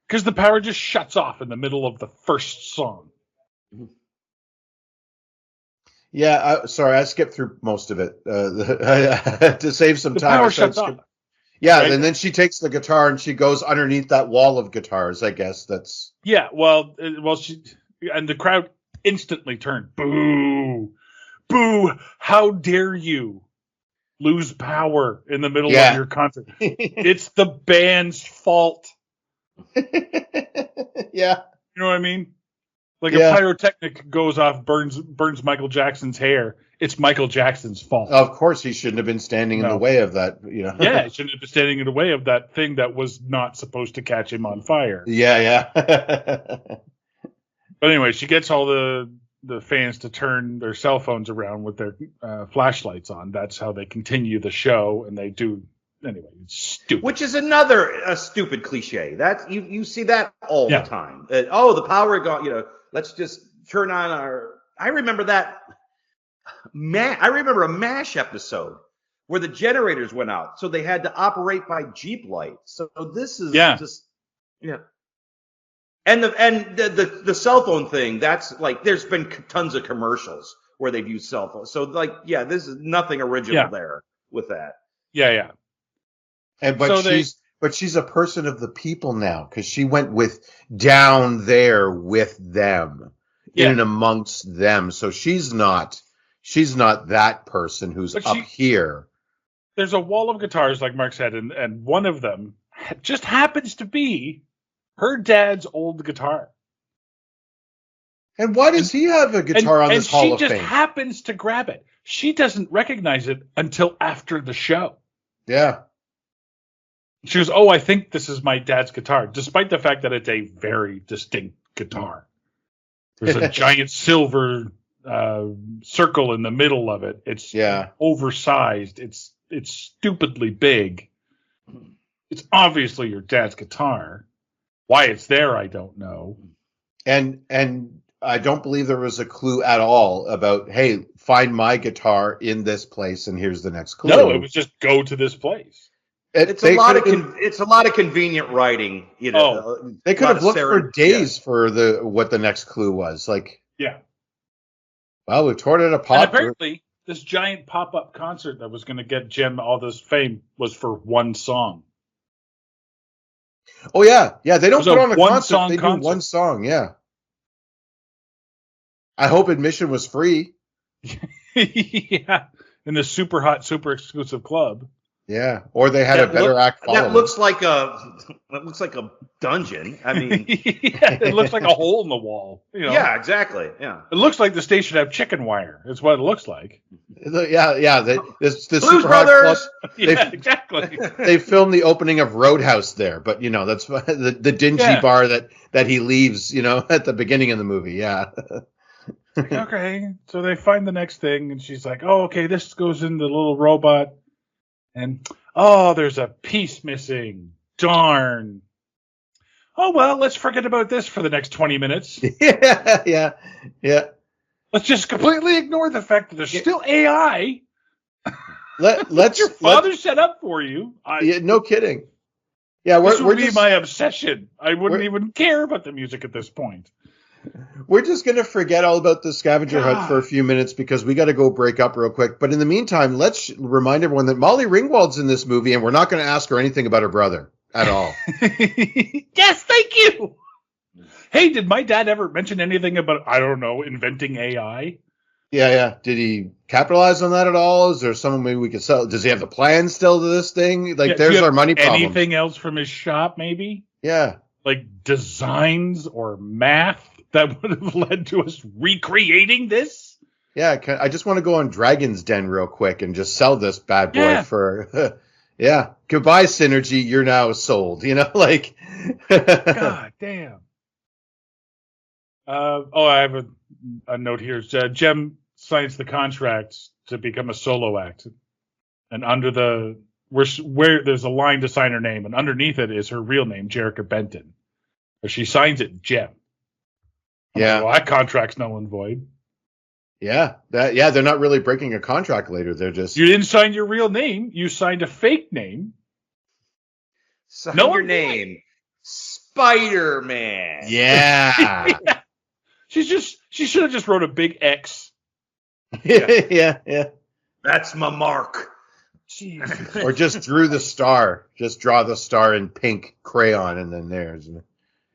Because the power just shuts off in the middle of the first song. Yeah, sorry, I skipped through most of it to save some time. The power shuts off. Yeah, right? And then she takes the guitar and she goes underneath that wall of guitars. I guess that's. Yeah, well, she and the crowd instantly turned. Boo, boo! How dare you lose power in the middle of your concert? It's the band's fault. Yeah, you know what I mean. Like a pyrotechnic goes off, burns Michael Jackson's hair. It's Michael Jackson's fault. Of course, he shouldn't have been standing in the way of that. Yeah, he shouldn't have been standing in the way of that thing that was not supposed to catch him on fire. Yeah. But anyway, she gets all the fans to turn their cell phones around with their flashlights on. That's how they continue the show, and they do. Anyway, it's stupid. Which is another stupid cliche. That you see that all the time. The power gone. Let's just turn on our. I remember that. I remember a MASH episode where the generators went out, so they had to operate by Jeep light. So this is just. And the cell phone thing. That's like there's been tons of commercials where they've used cell phones. So this is nothing original there with that. Yeah. But she's a person of the people now because she went down there with them, in and amongst them. So she's not that person who's up here. There's a wall of guitars, like Mark said, and one of them just happens to be her dad's old guitar. And why does he have a guitar on this Hall of Fame? And she just happens to grab it. She doesn't recognize it until after the show. Yeah. She goes, I think this is my dad's guitar, despite the fact that it's a very distinct guitar. There's a giant silver circle in the middle of it. It's oversized. It's stupidly big. It's obviously your dad's guitar. Why it's there, I don't know. And I don't believe there was a clue at all about, hey, find my guitar in this place, and here's the next clue. No, it was just go to this place. It's a lot of convenient writing, you know. They could have looked for days for what the next clue was. Like, yeah. Well, we've torn it apart. And apparently, this giant pop-up concert that was going to get Jem all this fame was for one song. Oh yeah. They don't put on a concert. They do one song. Yeah. I hope admission was free. Yeah, in the super hot, super exclusive club. Yeah, or they had a better act. That looks like a dungeon. I mean, it looks like a hole in the wall. You know? Yeah, exactly. Yeah, it looks like the stage should have chicken wire. It's what it looks like. Yeah. This Blues Super Brothers. Yeah, exactly. They filmed the opening of Roadhouse there, but you know that's the dingy bar that he leaves. You know, at the beginning of the movie. Yeah. Okay, so they find the next thing, and she's like, "Oh, okay, this goes in the little robot." And, there's a piece missing. Darn. Oh, well, let's forget about this for the next 20 minutes. Yeah. Let's just completely ignore the fact that there's still AI. Let's your father set up for you. No kidding. Yeah, this would be my obsession. I wouldn't even care about the music at this point. We're just going to forget all about the scavenger hunt for a few minutes because we got to go break up real quick. But in the meantime, let's remind everyone that Molly Ringwald's in this movie, and we're not going to ask her anything about her brother at all. Yes, thank you. Hey, did my dad ever mention anything about, I don't know, inventing AI? Yeah. Did he capitalize on that at all? Is there someone maybe we could sell? Does he have the plan still to this thing? Like, there's our money problem. Anything else from his shop, maybe? Yeah. Like designs or math that would have led to us recreating this? Yeah, I just want to go on Dragon's Den real quick and just sell this bad boy for... Yeah. Goodbye, Synergy. You're now sold. You know, like... God damn. I have a note here. Jem signs the contract to become a solo act. And under where there's a line to sign her name, and underneath it is her real name, Jerrica Benton. But she signs it Jem. Yeah. Well, that contract's null and void. Yeah. They're not really breaking a contract later. They're just... You didn't sign your real name. You signed a fake name. Sign your name. Spider-Man. Yeah. Yeah. She should have just wrote a big X. Yeah. That's my mark. Jesus. Or just drew the star. Just draw the star in pink crayon and then there's...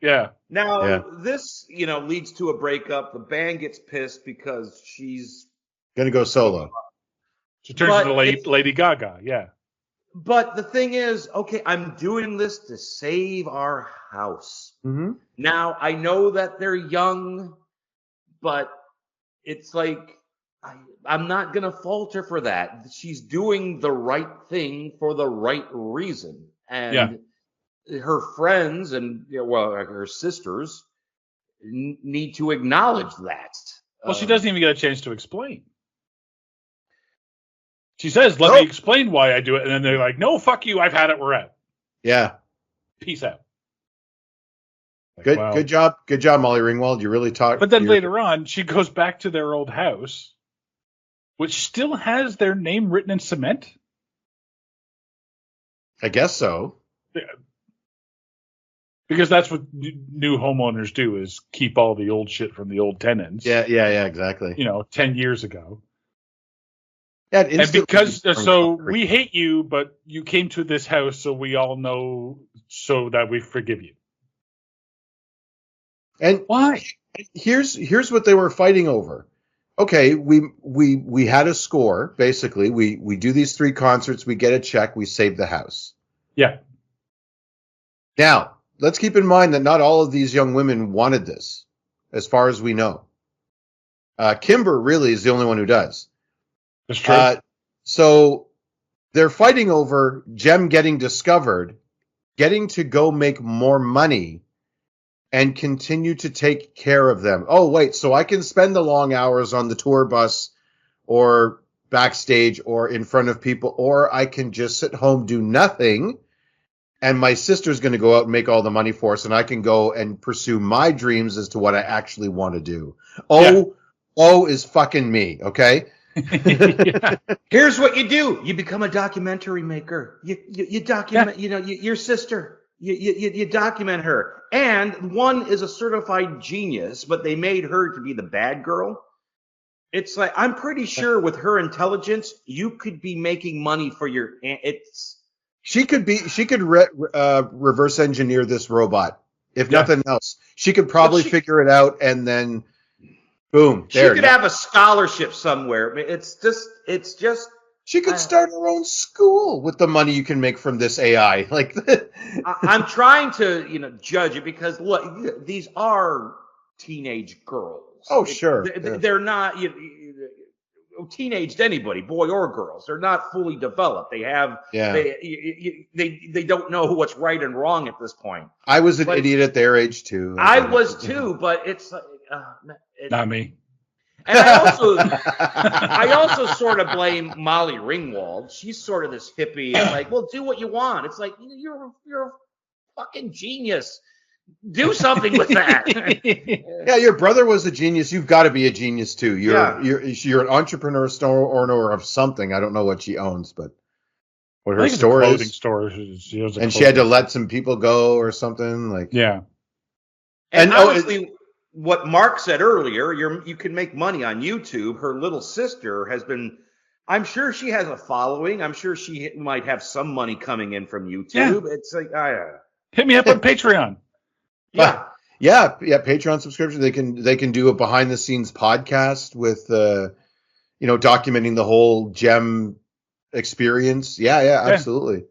Yeah. Now, this, leads to a breakup. The band gets pissed because she's... going to go solo. She turns into Lady Gaga, yeah. But the thing is, okay, I'm doing this to save our house. Mm-hmm. Now, I know that they're young, but it's like, I'm not going to fault her for that. She's doing the right thing for the right reason. And her friends and, her sisters need to acknowledge that. Well, she doesn't even get a chance to explain. She says, let me explain why I do it. And then they're like, no, fuck you. I've had it. We're out. Yeah. Peace out. Good job. Good job, Molly Ringwald. You really talked. But then later on, she goes back to their old house, which still has their name written in cement. I guess so. Yeah. Because that's what new homeowners do, is keep all the old shit from the old tenants. Yeah, exactly. 10 years ago. Yeah, and because, we hate you, but you came to this house, so we all know, so that we forgive you. And why? Here's what they were fighting over. Okay, we had a score, basically. We do these 3 concerts, we get a check, we save the house. Yeah. Now, let's keep in mind that not all of these young women wanted this, as far as we know. Kimber really is the only one who does. That's true. So they're fighting over Jem getting discovered, getting to go make more money, and continue to take care of them. Oh, wait, so I can spend the long hours on the tour bus or backstage or in front of people, or I can just sit home, do nothing, and my sister's going to go out and make all the money for us, and I can go and pursue my dreams as to what I actually want to do. Oh is fucking me, okay? Yeah. Here's what you do: you become a documentary maker. You document. Yeah. Your sister. You document her, and one is a certified genius, but they made her to be the bad girl. It's like, I'm pretty sure with her intelligence, you could be making money for your. She could reverse engineer this robot, if nothing else. She could probably figure it out, and then boom, she could have a scholarship somewhere. It's just. She could start her own school with the money you can make from this AI. Like, I'm trying to judge it, because look, these are teenage girls. Oh, sure. They're not teenaged anybody, boy or girls. They're not fully developed. They have they don't know what's right and wrong at this point. I was an idiot at their age too. I was too, but it's like not me. And I also sort of blame Molly Ringwald. She's sort of this hippie, and like, well, do what you want. It's like, you're a fucking genius. Do something with that. Yeah, your brother was a genius. You've got to be a genius too. You're an entrepreneur owner of something. I don't know what she owns, but what her store clothing is. Store. She had to let some people go or something. Like, yeah. And honestly, what Mark said earlier, you can make money on YouTube. Her little sister has been. I'm sure she has a following. I'm sure she might have some money coming in from YouTube. Yeah. It's like, hit me up on Patreon. Yeah. Patreon subscription. They can do a behind the scenes podcast with, documenting the whole Gem experience. Yeah, absolutely.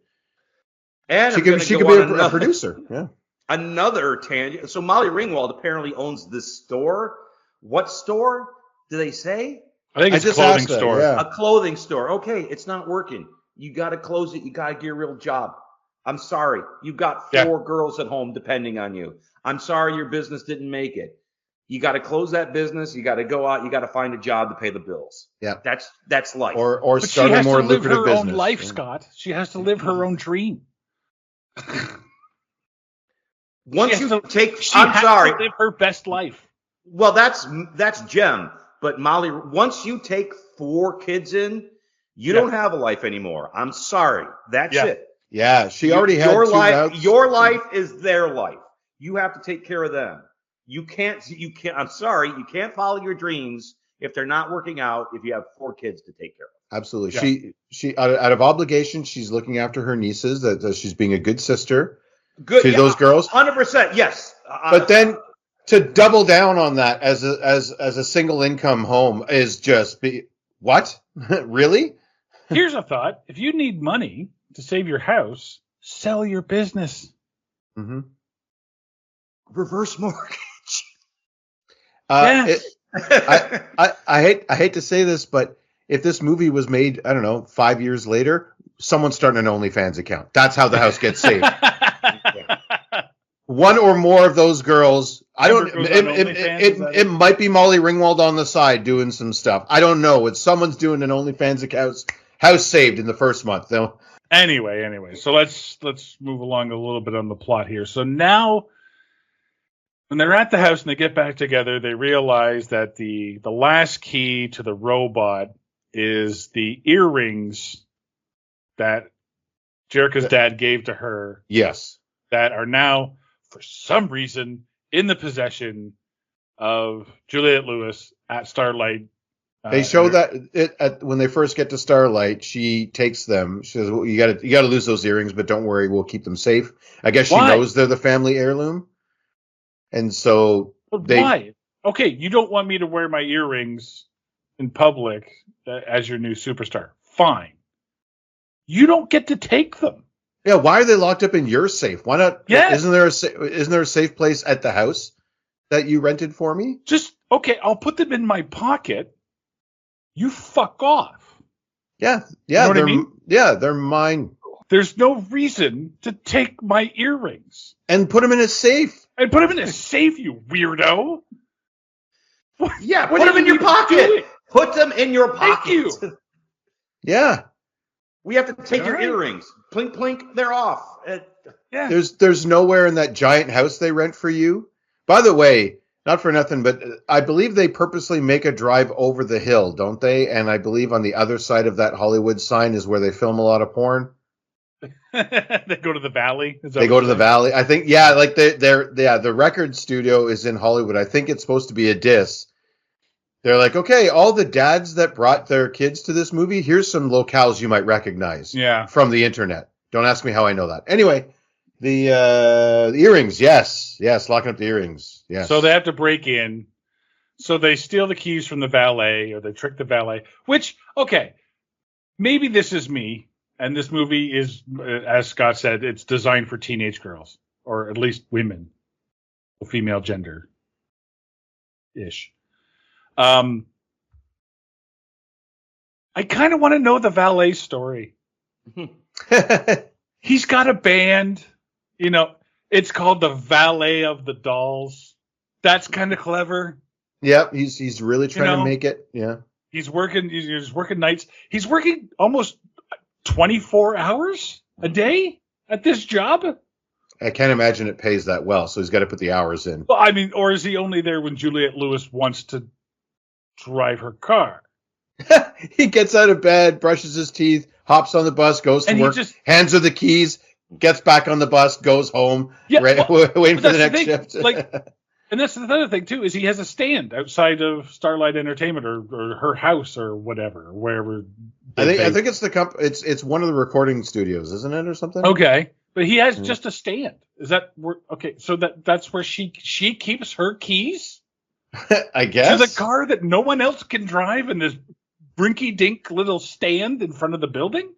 And she could be a producer. Yeah. Another tangent. So Molly Ringwald apparently owns this store. What store? Do they say? I think it's a clothing store. Yeah. A clothing store. Okay, it's not working. You got to close it. You got to get a real job. I'm sorry. You've got 4 girls at home depending on you. I'm sorry your business didn't make it. You got to close that business. You got to go out. You got to find a job to pay the bills. Yeah, that's life. Or start a more lucrative business. She has to live her own life, Scott. She has to live her own dream. Once you take, she has to live her best life. Well, that's Gem. But Molly, once you take 4 kids in, you don't have a life anymore. I'm sorry. That's it. Yeah, she already had your 2 life. outs. Your life is their life. You have to take care of them. You can't. I'm sorry. You can't follow your dreams if they're not working out. If you have 4 kids to take care of. Absolutely. Yeah. She out of obligation, she's looking after her nieces. That she's being a good sister to those girls. 100%. Yes. But then to double down on that as a single income home is just what? Really? Here's a thought: if you need money to save your house, sell your business. Mm-hmm. Reverse mortgage. I hate to say this, but if this movie was made, I don't know, 5 years later, someone's starting an OnlyFans account. That's how the house gets saved. One or more of those girls. It might be Molly Ringwald on the side doing some stuff. I don't know. It's someone's doing an OnlyFans account. House saved in the first month, though. Anyway. So let's move along a little bit on the plot here. So now, when they're at the house and they get back together, they realize that the last key to the robot is the earrings that Jerica's dad gave to her. Yes. That are now, for some reason, in the possession of Juliette Lewis at Starlight. They show that when they first get to Starlight, she takes them. She says, well, you got to lose those earrings, but don't worry, we'll keep them safe. I guess she knows they're the family heirloom. And so why? Okay, you don't want me to wear my earrings in public as your new superstar. Fine. You don't get to take them. Yeah, why are they locked up in your safe? Why not? Yeah. Isn't there a safe place at the house that you rented for me? I'll put them in my pocket. You fuck off. Yeah. You know what I mean? Yeah, they're mine. There's no reason to take my earrings. And put them in a safe. And put them in a safe, you weirdo. Yeah, put them in your pocket. Put them in your pocket. Thank you. Yeah. We have to take your earrings. Plink, plink, they're off. Yeah. There's nowhere in that giant house they rent for you. By the way, Not for nothing, but I believe they purposely make a drive over the hill, don't they? And I believe on the other side of that Hollywood sign is where they film a lot of porn. They go to the valley. They go to the valley. I think, yeah, like the record studio is in Hollywood. I think it's supposed to be a diss. They're like, okay, all the dads that brought their kids to this movie, here's some locales you might recognize from the internet. Don't ask me how I know that. Anyway, the earrings, yes, locking up the earrings, yes. So they have to break in. So they steal the keys from the valet, or they trick the valet, which, okay, maybe this is me, and this movie is, as Scott said, it's designed for teenage girls, or at least women, the female gender-ish. I kind of want to know the valet story. He's got a band, you know, it's called the Valet of the Dolls. That's kind of clever. Yep, he's really trying to make it. Yeah. He's working nights. He's working almost 24 hours a day at this job. I can't imagine it pays that well, so he's got to put the hours in. Well, I mean, or is he only there when Juliette Lewis wants to drive her car? He gets out of bed, brushes his teeth, hops on the bus, goes to work, hands her the keys, gets back on the bus, goes home, waiting for the next shift. And that's the other thing too, is he has a stand outside of Starlight Entertainment or her house or whatever, wherever. I think it's it's one of the recording studios, isn't it, or something? Okay, but he has just a stand. Is that where? Okay, so that's where she keeps her keys. I guess. To the car that no one else can drive in this brinky-dink little stand in front of the building?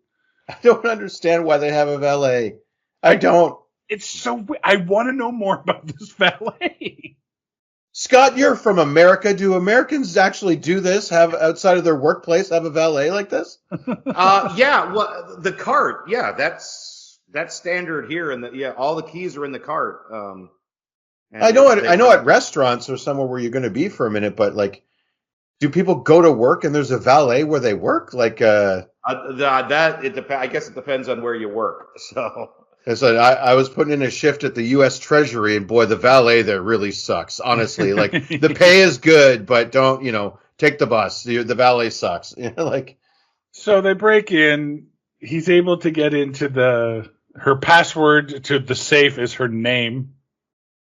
I don't understand why they have a valet. I don't. It's so... I want to know more about this valet. Scott, you're from America. Do Americans actually do this? Have outside of their workplace have a valet like this? Yeah. Well, the cart. Yeah, that's standard here, and all the keys are in the cart. I know at restaurants or somewhere where you're going to be for a minute, but like, do people go to work and there's a valet where they work? Like, I guess it depends on where you work. So. I was putting in a shift at the U.S. Treasury, and boy, the valet there really sucks. Honestly, like the pay is good, but don't take the bus. The valet sucks. So they break in. He's able to get into her password to the safe is her name,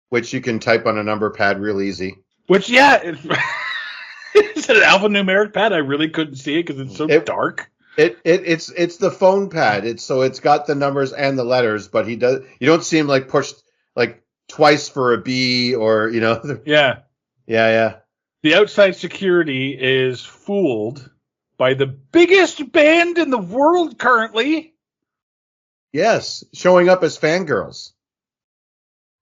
which you can type on a number pad real easy. Which it's an alphanumeric pad. I really couldn't see it because it's so dark. It's the phone pad. It's got the numbers and the letters, but you don't see him like pushed like twice for a B or Yeah. The outside security is fooled by the biggest band in the world currently. Yes, showing up as fangirls.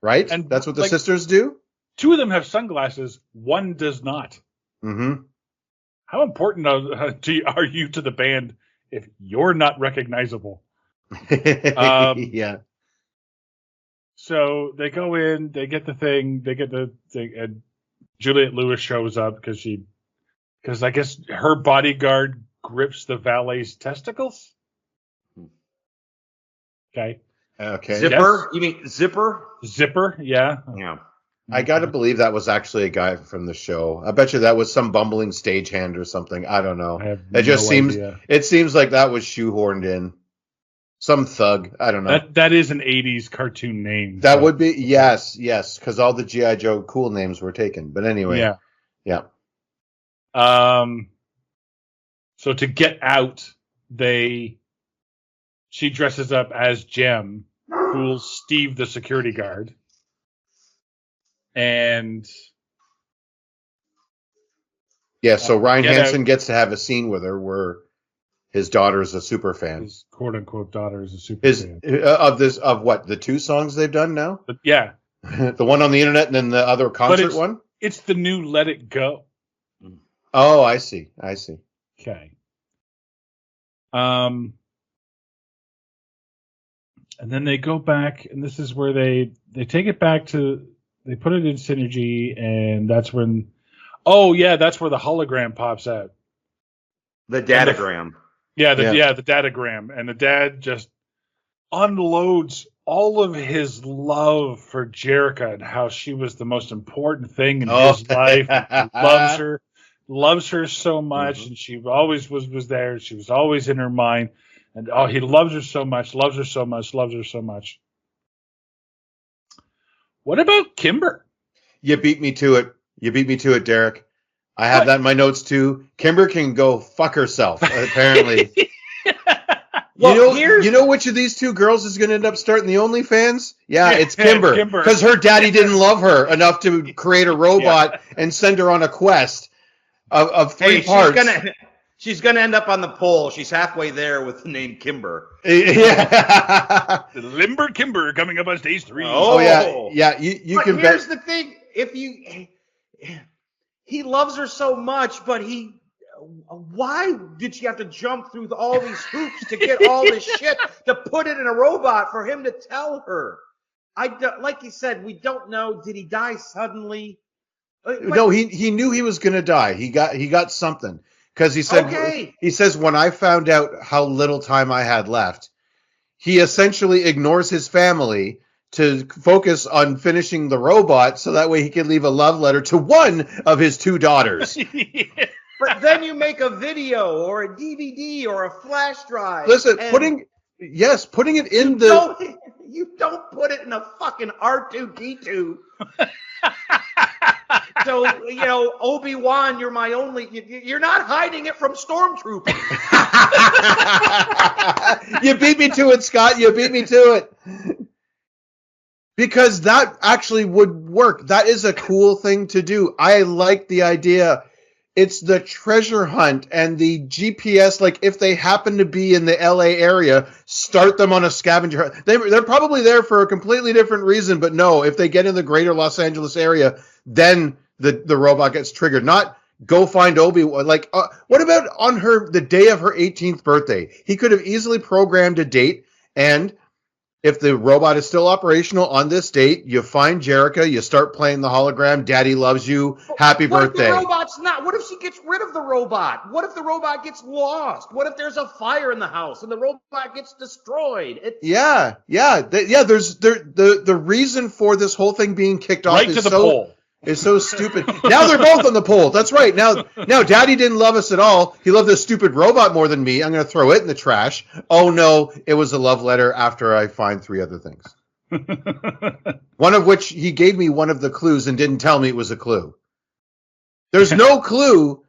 Right? And that's what the sisters do? Two of them have sunglasses, one does not. Mm-hmm. How important are you to the band if you're not recognizable? Yeah. So they go in, they get the thing, and Juliette Lewis shows up because I guess her bodyguard grips the valet's testicles. Okay. Zipper? Yes. You mean Zipper? Zipper, yeah. Yeah. I got to believe that was actually a guy from the show. I bet you that was some bumbling stagehand or something. I don't know. It seems like that was shoehorned in. Some thug. I don't know. That is an 80s cartoon name. That would be, yes, because all the G.I. Joe cool names were taken. But anyway. Yeah. So to get out, she dresses up as Jem, fools Steve the security guard. And so Ryan Hansen gets to have a scene with her where his daughter is a super fan. His quote unquote daughter is a super fan. Of what, the two songs they've done now? Yeah. The one on the internet and then the other concert one? It's the new Let It Go. Oh, I see. Okay. And then they go back, and this is where they take it back to. They put it in Synergy, and that's when. Oh yeah, that's where the hologram pops out. The datagram. The datagram, and the dad just unloads all of his love for Jerica and how she was the most important thing in his life. And he loves her so much, and she always was there. She was always in her mind, and he loves her so much. What about Kimber? You beat me to it, Derek. I have that in my notes too. Kimber can go fuck herself, apparently. Well, you know which of these two girls is going to end up starting the OnlyFans? Yeah, it's Kimber. Because her daddy didn't love her enough to create a robot and send her on a quest of 3 parts. She's gonna end up on the pole. She's halfway there with the name Kimber. Yeah. The Limber Kimber coming up on stage 3. Oh yeah. You can. Here's the thing: he loves her so much, but why did she have to jump through all these hoops to get all this shit to put it in a robot for him to tell her? Like you said, we don't know. Did he die suddenly? No, he knew he was gonna die. He got something. Because he says, when I found out how little time I had left, he essentially ignores his family to focus on finishing the robot so that way he can leave a love letter to one of his 2 daughters. But then you make a video or a DVD or a flash drive. Listen, putting it in the... You don't put it in a fucking R2-D2. So, Obi-Wan, you're my only... You're not hiding it from stormtroopers. You beat me to it, Scott. You beat me to it. Because that actually would work. That is a cool thing to do. I like the idea. It's the treasure hunt and the GPS. Like, if they happen to be in the LA area, start them on a scavenger hunt. They're probably there for a completely different reason. But no, if they get in the greater Los Angeles area, then the robot gets triggered. Not go find Obi-Wan. Like, what about on the day of her 18th birthday? He could have easily programmed a date, and if the robot is still operational on this date, you find Jerica, you start playing the hologram, Daddy loves you, happy birthday. What if the robot's not? What if she gets rid of the robot? What if the robot gets lost? What if there's a fire in the house and the robot gets destroyed? There's the reason for this whole thing being kicked off right to the pole. It's so stupid. Now they're both on the pole. That's right. Now Daddy didn't love us at all. He loved this stupid robot more than me. I'm going to throw it in the trash. Oh, no, it was a love letter after I find 3 other things. One of which he gave me one of the clues and didn't tell me it was a clue. There's no clue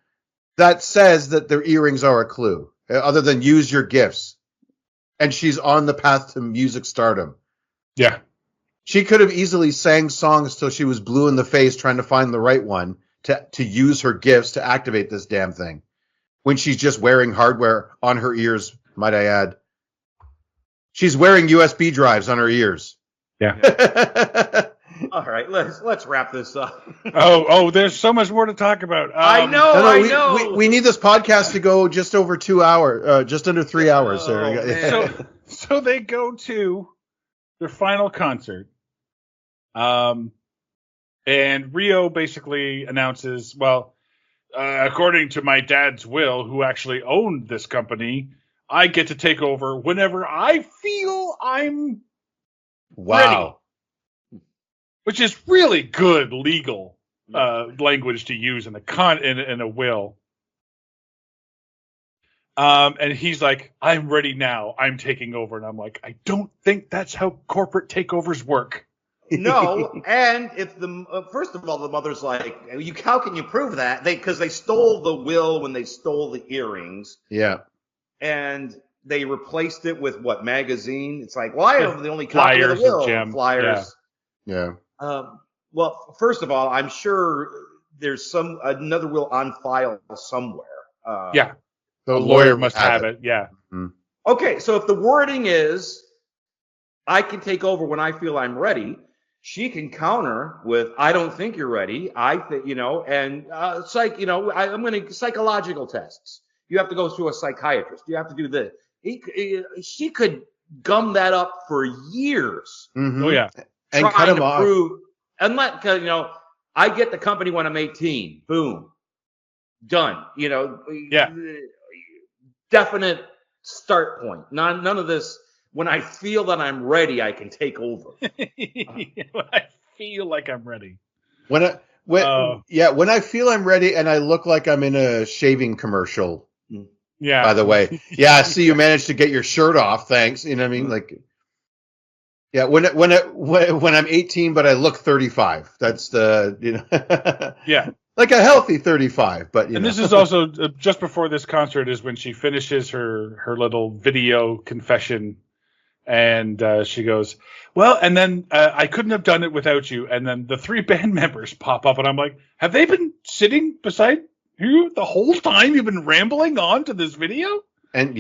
that says that their earrings are a clue, other than use your gifts. And she's on the path to music stardom. Yeah. She could have easily sang songs till she was blue in the face trying to find the right one to use her gifts to activate this damn thing. When she's just wearing hardware on her ears, might I add. She's wearing USB drives on her ears. Yeah. All right, let's wrap this up. Oh, there's so much more to talk about. I know. We need this podcast to go just over 2 hours, just under 3 hours. So they go to their final concert. And Rio basically announces, according to my dad's will, who actually owned this company, I get to take over whenever I feel I'm ready. Which is really good legal language to use in a will. And he's like, I'm ready now. I'm taking over. And I'm like, I don't think that's how corporate takeovers work. No, and if first of all, the mother's like, how can you prove that? Because they stole the will when they stole the earrings. Yeah. And they replaced it with what, magazine? It's like, well, I have the only copy of the will. Flyers. Yeah. Well, first of all, I'm sure there's another will on file somewhere. Yeah. The lawyer must have it. Yeah. Mm-hmm. Okay, so if the wording is, I can take over when I feel I'm ready, she can counter with, I don't think you're ready. I think, and I'm going to psychological tests. You have to go through a psychiatrist. You have to do this. She could gum that up for years. Mm-hmm. Oh, yeah. And cut him off. I get the company when I'm 18. Boom. Done. Yeah. Definite start point. None of this. when I feel that I'm ready, I can take over. When I feel like I'm ready. When I feel I'm ready and I look like I'm in a shaving commercial. Yeah. By the way, yeah. I see you managed to get your shirt off. Thanks. You know what I mean? Like, yeah. When I'm 18, but I look 35. That's the Yeah. Like a healthy 35. But and this is also just before this concert is when she finishes her little video confession. And she goes, well, and then I couldn't have done it without you. And then the 3 band members pop up, and I'm like, have they been sitting beside you the whole time you've been rambling on to this video? And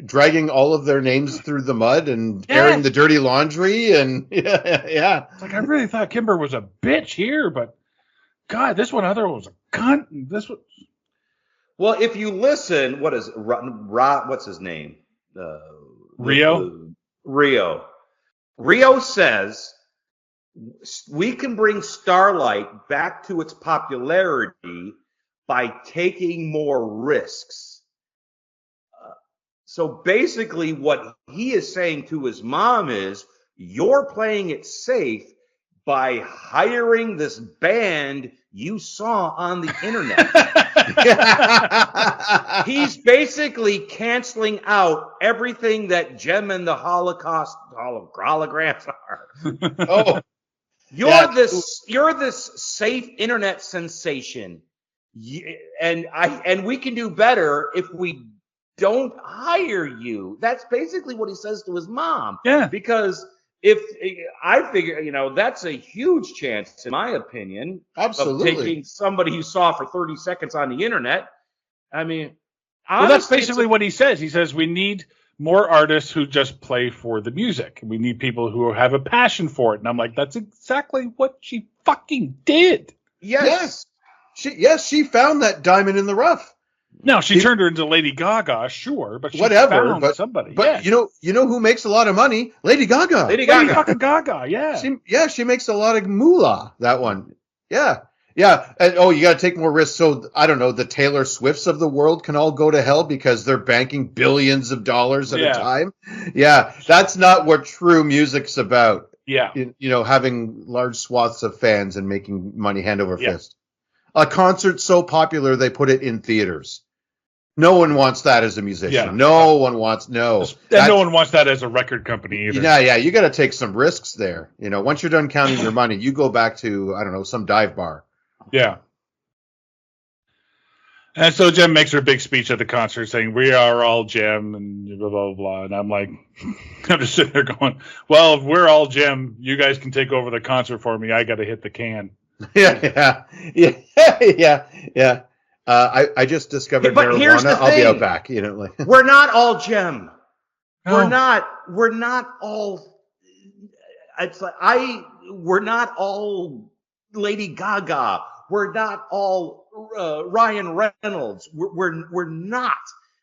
dragging all of their names through the mud and airing the dirty laundry. And yeah. It's like, I really thought Kimber was a bitch here, but God, this one other was a cunt. This one. Well, if you listen, what's his name? Rio? Rio says we can bring Starlight back to its popularity by taking more risks. So basically what he is saying to his mom is, you're playing it safe by hiring this band you saw on the internet. He's basically canceling out everything that Gem and the Holograms are. Oh, you're this safe internet sensation, and we can do better if we don't hire you. That's basically what he says to his mom. Yeah, because if I figure, that's a huge chance, in my opinion, absolutely, of taking somebody you saw for 30 seconds on the internet. I mean, well, that's basically what he says. He says we need more artists who just play for the music. We need people who have a passion for it. And I'm like, that's exactly what she fucking did. Yes. She found that diamond in the rough. Now, she turned her into Lady Gaga, sure, but she found somebody. But you know who makes a lot of money? Lady Gaga. Lady fucking Gaga, yeah. She makes a lot of moolah, that one. Yeah. Yeah. And you got to take more risks. So, I don't know, the Taylor Swifts of the world can all go to hell because they're banking billions of dollars at a time. Yeah. That's not what true music's about. Yeah. Having large swaths of fans and making money hand over fist. A concert so popular, they put it in theaters. No one wants that as a musician. Yeah. No one wants no one wants that as a record company either. Yeah, you got to take some risks there. Once you're done counting your money, you go back to, I don't know, some dive bar. Yeah. And so Jem makes her big speech at the concert saying, we are all Jem and blah, blah, blah. And I'm like, I'm just sitting there going, well, if we're all Jem, you guys can take over the concert for me. I got to hit the can. Yeah. I just discovered marijuana. I'll be out back. We're not all Gem. No. We're not all. It's like we're not all Lady Gaga. We're not all Ryan Reynolds. We're not.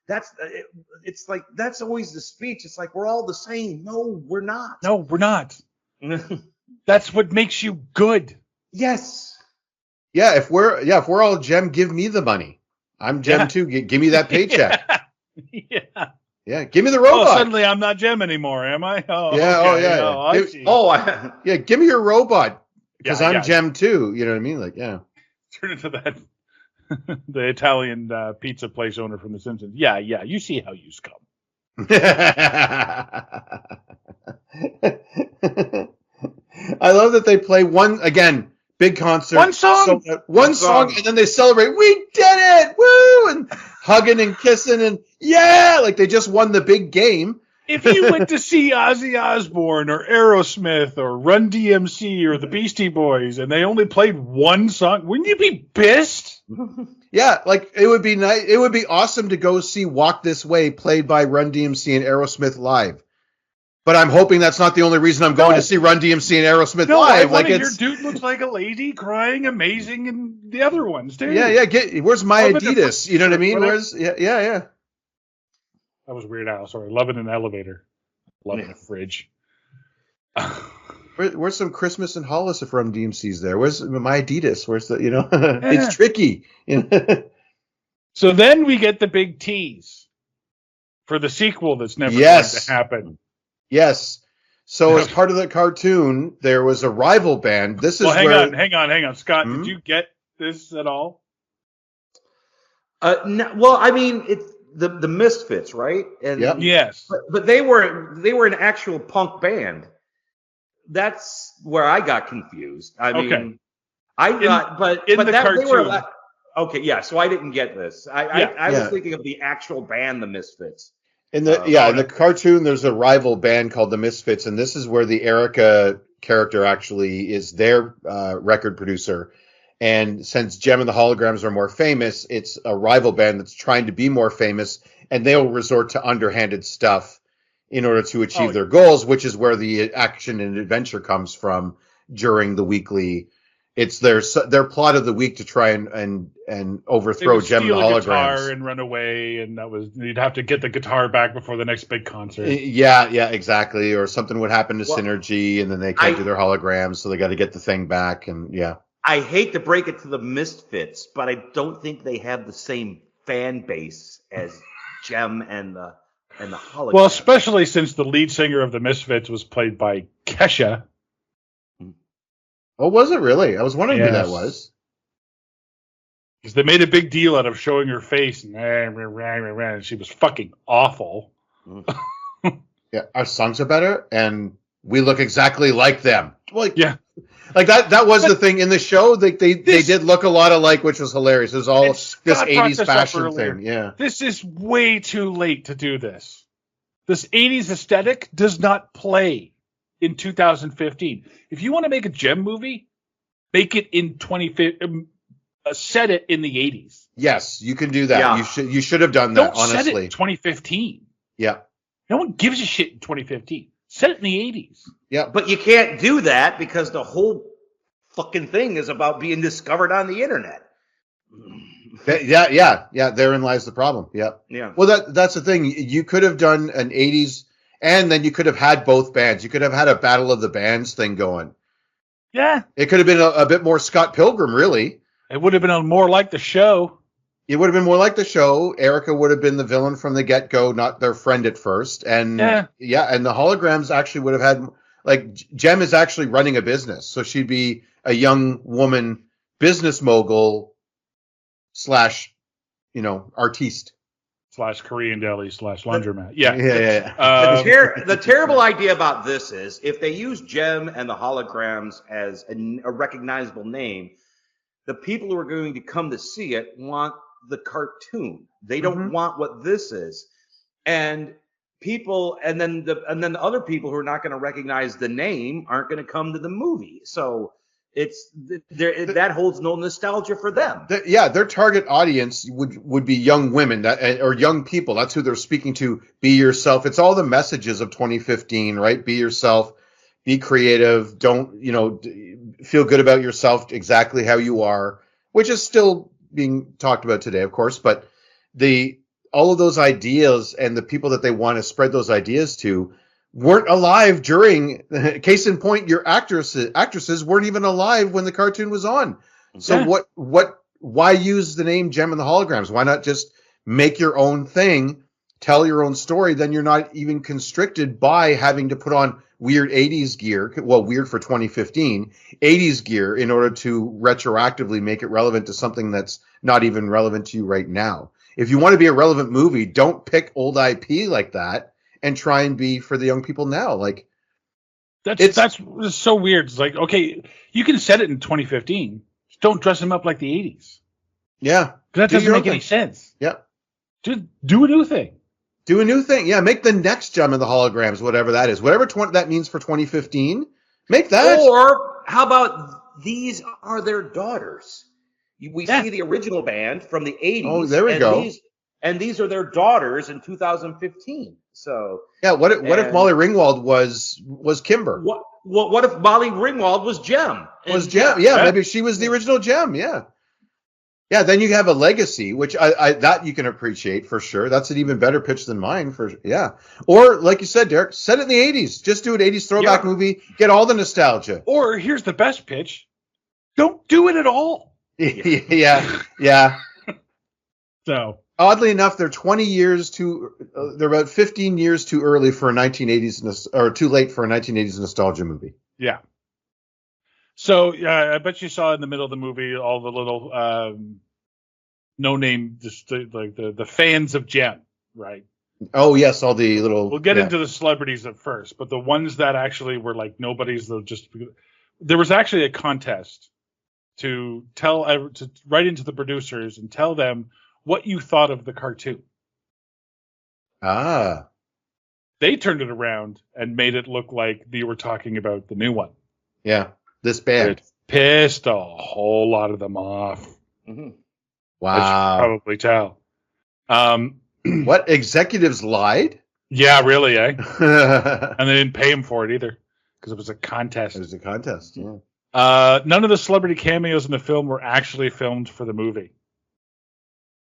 It's like that's always the speech. It's like we're all the same. No, we're not. No, we're not. That's what makes you good. Yes. Yeah, if we're all Gem, give me the money. I'm Gem too. Give me that paycheck. Yeah. Yeah, give me the robot. Oh, suddenly I'm not Gem anymore, am I? Oh, yeah. okay. Oh, yeah. Oh, I see. Give me your robot because I'm yeah. Gem too. You know what I mean? Like, yeah. Turn into that the Italian pizza place owner from The Simpsons. Yeah. You see how you scum. I love that they play big concert. One song, and then they celebrate. We did it! Woo! And hugging and kissing and like they just won the big game. If you went to see Ozzy Osbourne or Aerosmith or Run DMC or the Beastie Boys and they only played one song, wouldn't you be pissed? Yeah, like it would be nice. It would be awesome to go see Walk This Way played by Run DMC and Aerosmith live. But I'm hoping that's not the only reason I'm going to see Run DMC and Aerosmith live. Your dude looks like a lady crying amazing and the other ones, too. Yeah. Where's my Adidas? You know what I mean? Yeah. That was Weird Al. Sorry. Love in an elevator. Love in a fridge. Where's some Christmas and Hollis if Run DMC's there? Where's my Adidas? Where's the, it's tricky. So then we get the big tease for the sequel that's never going to happen. Yes. So as part of the cartoon, there was a rival band. This is hang where. hang on, Scott. Did you get this at all? No, well, I mean, it's the Misfits, right? And Yep. Yes. but they were an actual punk band. That's where I got confused. I mean, I thought, but the that cartoon. they were okay. Yeah, so I didn't get this. I was thinking of the actual band, the Misfits. In the in the cartoon, there's a rival band called the Misfits, and this is where the Erica character actually is their record producer. And since Gem and the Holograms are more famous, it's a rival band that's trying to be more famous, and they'll resort to underhanded stuff in order to achieve their goals, which is where the action and adventure comes from during the weekly. It's their plot of the week to try and overthrow Gem and the Holograms. Guitar and run away, and that was you'd have to get the guitar back before the next big concert. Yeah, exactly. Or something would happen to Synergy, and then they can't do their holograms, so they got to get the thing back. And I hate to break it to the Misfits, but I don't think they have the same fan base as Gem and the Holograms. Well, especially since the lead singer of the Misfits was played by Kesha. Oh, was it really? I was wondering who that was. Because they made a big deal out of showing her face, and she was fucking awful. Yeah, our songs are better, and we look exactly like them. Like that was the thing in the show. They did look a lot alike, which was hilarious. It was all this 80s fashion thing. Yeah, this is way too late to do this. This 80s aesthetic does not play in 2015. If you want to make a Gem movie, make it in 2015. Set it in the 80s. Yes, you can do that. Yeah. You should have done Don't that. Honestly, set it in 2015. Yeah, no one gives a shit in 2015. Set it in the 80s. Yeah, but you can't do that because the whole fucking thing is about being discovered on the internet. Yeah. Therein lies the problem. Yeah. Well, that's the thing. You could have done an 80s, and then you could have had both bands. You could have had a Battle of the Bands thing going. Yeah, it could have been a bit more Scott Pilgrim, really. It would have been more like the show. It would have been more like the show. Erica would have been the villain from the get-go, not their friend at first. And and the Holograms actually would have had, like, Gem is actually running a business. So she'd be a young woman business mogul / artiste. / Korean deli / laundromat. Yeah. The terrible idea about this is if they use Gem and the Holograms as a recognizable name, the people who are going to come to see it want the cartoon. They don't want what this is. And then the other people who are not going to recognize the name aren't going to come to the movie. So that holds no nostalgia for them. Their target audience would be young women or young people. That's who they're speaking to. Be yourself. It's all the messages of 2015, right? Be yourself. Be creative. Don't, feel good about yourself exactly how you are, which is still being talked about today, of course. But all of those ideas and the people that they want to spread those ideas to weren't alive during. Case in point, your actresses weren't even alive when the cartoon was on. So why use the name Gem and the Holograms? Why not just make your own thing, tell your own story? Then you're not even constricted by having to put on weird 80s gear, weird for 2015, 80s gear in order to retroactively make it relevant to something that's not even relevant to you right now. If you want to be a relevant movie, don't pick old IP like that and try and be for the young people now. Like that's so weird. It's like, okay, you can set it in 2015. Just don't dress them up like the 80s. Yeah. That doesn't make any sense. Yeah. Just do a new thing. Do a new thing. Yeah, make the next Gem of the Holograms, whatever that is. Whatever that means for 2015, make that. Or how about these are their daughters? We see the original band from the 80s. Oh, there we go. These are their daughters in 2015. So what if Molly Ringwald was Kimber? What if Molly Ringwald was Gem? Yeah, maybe she was the original Gem. Yeah. Yeah, then you have a legacy, which I that you can appreciate for sure. That's an even better pitch than mine Or like you said, Derek, set it in the 80s. Just do an 80s throwback movie. Get all the nostalgia. Or here's the best pitch: don't do it at all. Yeah. So Oddly enough, they're 20 years too. They're about 15 years too early for a 1980s or too late for a 1980s nostalgia movie. Yeah. So I bet you saw in the middle of the movie all the little no name, just like the fans of Jem, right? Oh yes, all the little. We'll get into the celebrities at first, but the ones that actually were like nobody's, just there was actually a contest to write into the producers and tell them what you thought of the cartoon. Ah. They turned it around and made it look like they were talking about the new one. Yeah, this band. It pissed a whole lot of them off. Mm-hmm. Wow. As you can probably tell. What, executives lied? Yeah, really, eh? It And they didn't pay him for it either because it was a contest. was a contest. Yeah. None of the celebrity cameos in the film were actually filmed for the movie.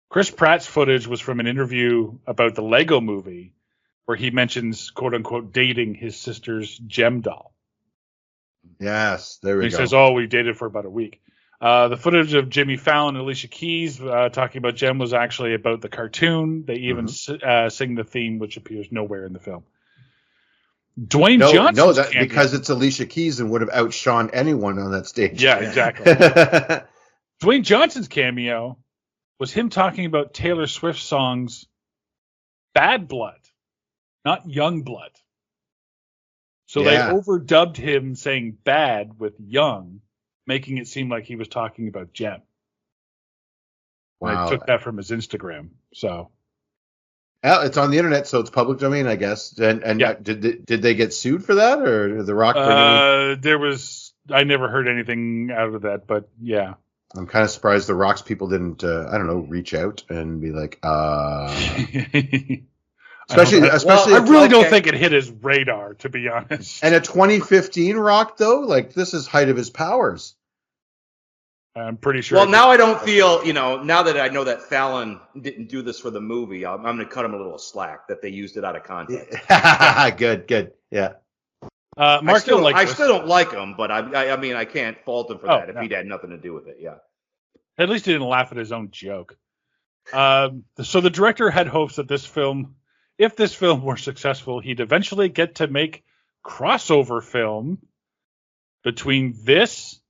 Chris Pratt's footage was from an interview about the Lego movie where he mentions, quote unquote, dating his sister's Jem doll. Yes, there we He go. says, we dated for about a week. The footage of Jimmy Fallon and Alicia Keys talking about Jem was actually about the cartoon. They even sing the theme, which appears nowhere in the film. Dwayne Johnson. Because it's Alicia Keys and would have outshone anyone on that stage. Yeah, exactly. Dwayne Johnson's cameo was him talking about Taylor Swift's songs Bad Blood, not Young Blood. So they overdubbed him saying bad with young, making it seem like he was talking about Jem. Wow. I took that from his Instagram. So It's on the internet, so it's public domain, I guess. And did they get sued for that, or did The Rock? I never heard anything out of that, but yeah. I'm kind of surprised The Rock's people didn't, reach out and be like, especially. I really don't think it hit his radar, to be honest. And a 2015 Rock, though, like this is height of his powers. I'm pretty sure. Well, now I don't feel, now that I know that Fallon didn't do this for the movie, I'm going to cut him a little slack that they used it out of context. Good. Yeah. Mark, I still don't like him, but I mean, I can't fault him for that if he'd had nothing to do with it. Yeah. At least he didn't laugh at his own joke. So the director had hopes that if this film were successful, he'd eventually get to make crossover film between this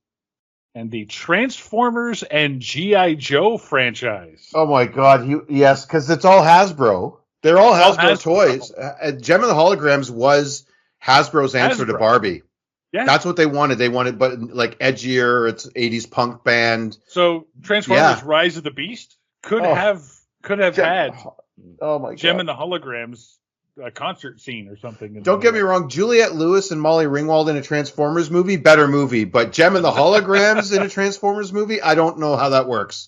and the Transformers and G.I. Joe franchise. Oh my God! Yes, because it's all Hasbro. They're all Hasbro toys. Gem and the Holograms was Hasbro's answer to Barbie. Yeah, that's what they wanted. They wanted, but like edgier. It's 80s punk band. So Transformers: Rise of the Beast could have had. Oh my God! Gem and the Holograms. A concert scene or something. Don't get me wrong, Juliette Lewis and Molly Ringwald in a Transformers movie, better movie. But Gem and the Holograms in a Transformers movie, I don't know how that works.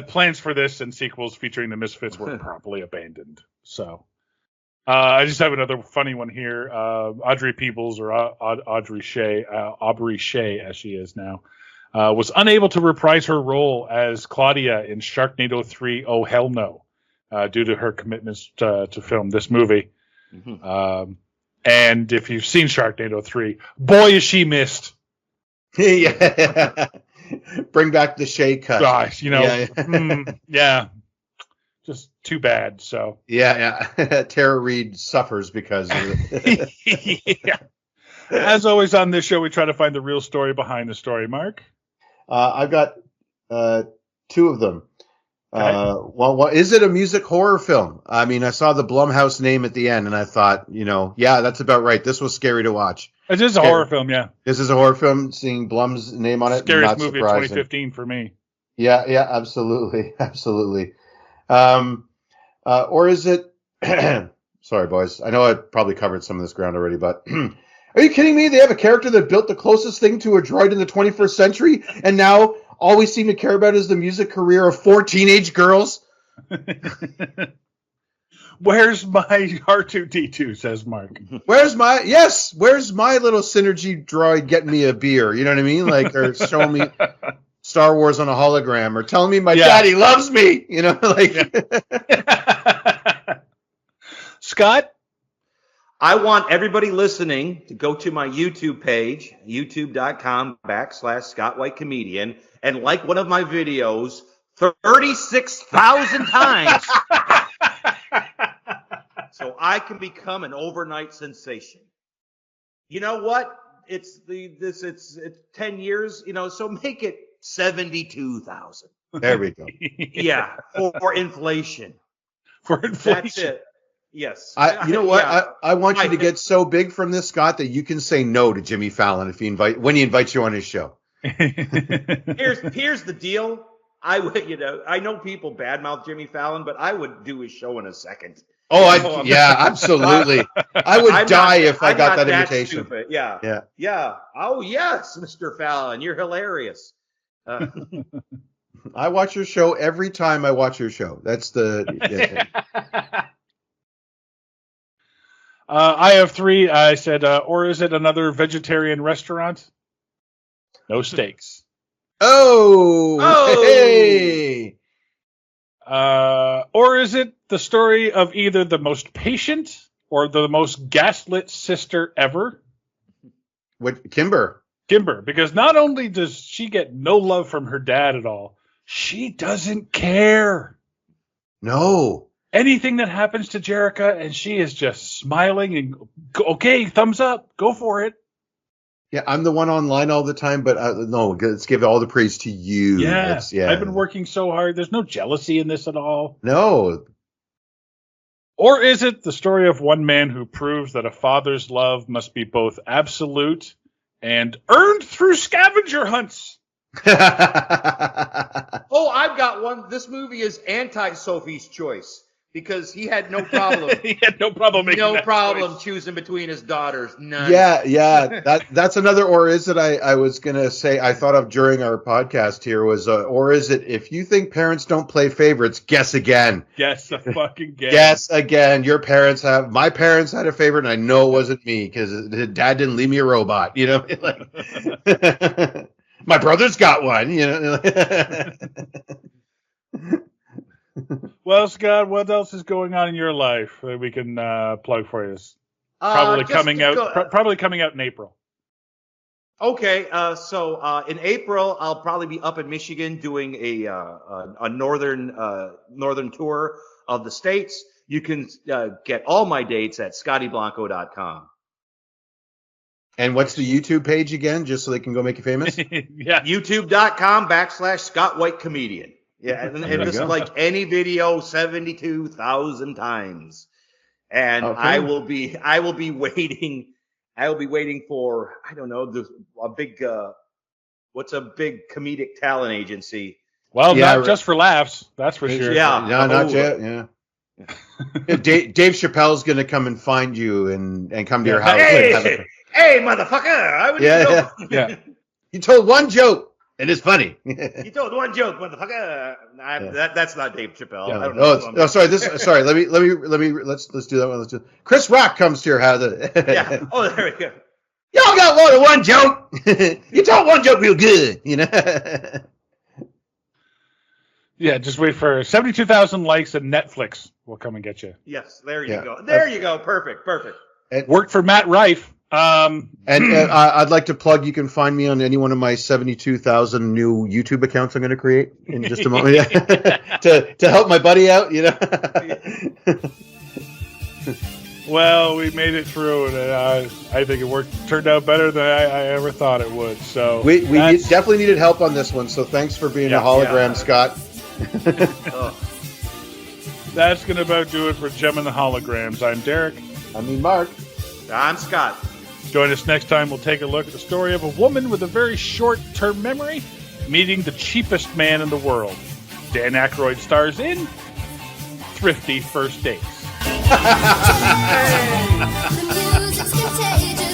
Plans for this and sequels featuring the Misfits were promptly abandoned. So I just have another funny one here. Audrey Peebles, or Aubrey Shea, as she is now, was unable to reprise her role as Claudia in Sharknado 3: Oh Hell No. Due to her commitments to film this movie. Mm-hmm. And if you've seen Sharknado 3, boy, is she missed. Yeah. Bring back the Shea cut. Gosh, just too bad. So yeah. Tara Reid suffers because of it. Yeah. As always on this show, we try to find the real story behind the story. Mark? I've got two of them. Well, is it a music horror film? I mean, I saw the Blumhouse name at the end, and I thought, that's about right. This was scary to watch. It is a horror film, yeah. This is a horror film. Seeing Blum's name on it, scariest movie of 2015 for me. Yeah, absolutely. Or is it? Sorry, boys. I know I probably covered some of this ground already, but are you kidding me? They have a character that built the closest thing to a droid in the 21st century, and now all we seem to care about is the music career of 4 teenage girls. Where's my R2-D2, says Mark. Where's my little synergy droid getting me a beer? You know what I mean? Like, or showing me Star Wars on a hologram, or telling me my daddy loves me. Scott? I want everybody listening to go to my YouTube page, youtube.com/Scott White Comedian, and like one of my videos 36,000 times. So I can become an overnight sensation. You know what? It's 10 years, so make it 72,000. There we go. Yeah, for inflation. For inflation. That's it. Yes. You know what? Yeah. I want you to get so big from this, Scott, that you can say no to Jimmy Fallon when he invites you on his show. Here's the deal. I know people badmouth Jimmy Fallon, but I would do his show in a second. Oh, yeah, absolutely. I would die if I got that invitation. Stupid. Yeah. Oh yes, Mr. Fallon, you're hilarious. I watch your show every time I watch your show. That's the. I have 3. I said, or is it another vegetarian restaurant? No steaks. Oh, hey. Or is it the story of either the most patient or the most gaslit sister ever? What, Kimber? Kimber, because not only does she get no love from her dad at all, she doesn't care. No. Anything that happens to Jerica, and she is just smiling and, okay, thumbs up, go for it. Yeah, I'm the one online all the time, but no, let's give all the praise to you. Yeah, I've been working so hard. There's no jealousy in this at all. No. Or is it the story of one man who proves that a father's love must be both absolute and earned through scavenger hunts? Oh, I've got one. This movie is anti-Sophie's Choice because he had no problem. He had no problem making no that problem choice. choosing between his daughters. None. Yeah. That's another or is it I was going to say I thought of during our podcast here was or is it if you think parents don't play favorites, guess again. Guess again. Guess again. My parents had a favorite and I know it wasn't me because dad didn't leave me a robot, like my brother's got one, Well, Scott, what else is going on in your life that we can plug for you? Probably coming out in April. Okay, so in April I'll probably be up in Michigan doing a northern tour of the states. You can get all my dates at scottyblanco.com. And what's the YouTube page again, just so they can go make you famous? Yeah, YouTube.com/Scott White Comedian. Yeah, and this is like any video 72,000 times, and okay. I will be waiting. I will be waiting for what's a big comedic talent agency? Well, not just for laughs, that's for sure. Yeah, no, not yet. Yeah. Dave Chappelle's gonna come and find you and come to your house. Hey, motherfucker! Yeah. You told one joke, and it's funny. You told one joke, motherfucker. That's not Dave Chappelle. Yeah. I don't know. Sorry. Sorry. Let's do that one. Let's do. Chris Rock comes to your house. Yeah. Oh, there we go. Y'all got more than one joke. You told one joke real good. Yeah, just wait for 72,000 likes and Netflix will come and get you. Yes, there you go. There you go. Perfect. It worked for Matt Rife. I'd like to plug, you can find me on any one of my 72,000 new YouTube accounts I'm going to create in just a moment. to help my buddy out, Well, we made it through, and I think turned out better than I ever thought it would. So we definitely needed help on this one, so thanks for being a hologram, Scott. That's going to about do it for Gem and the Holograms. I'm Derek. Mark. I'm Scott. Join us next time. We'll take a look at the story of a woman with a very short-term memory meeting the cheapest man in the world. Dan Aykroyd stars in Thrifty First Dates. The music's contagious.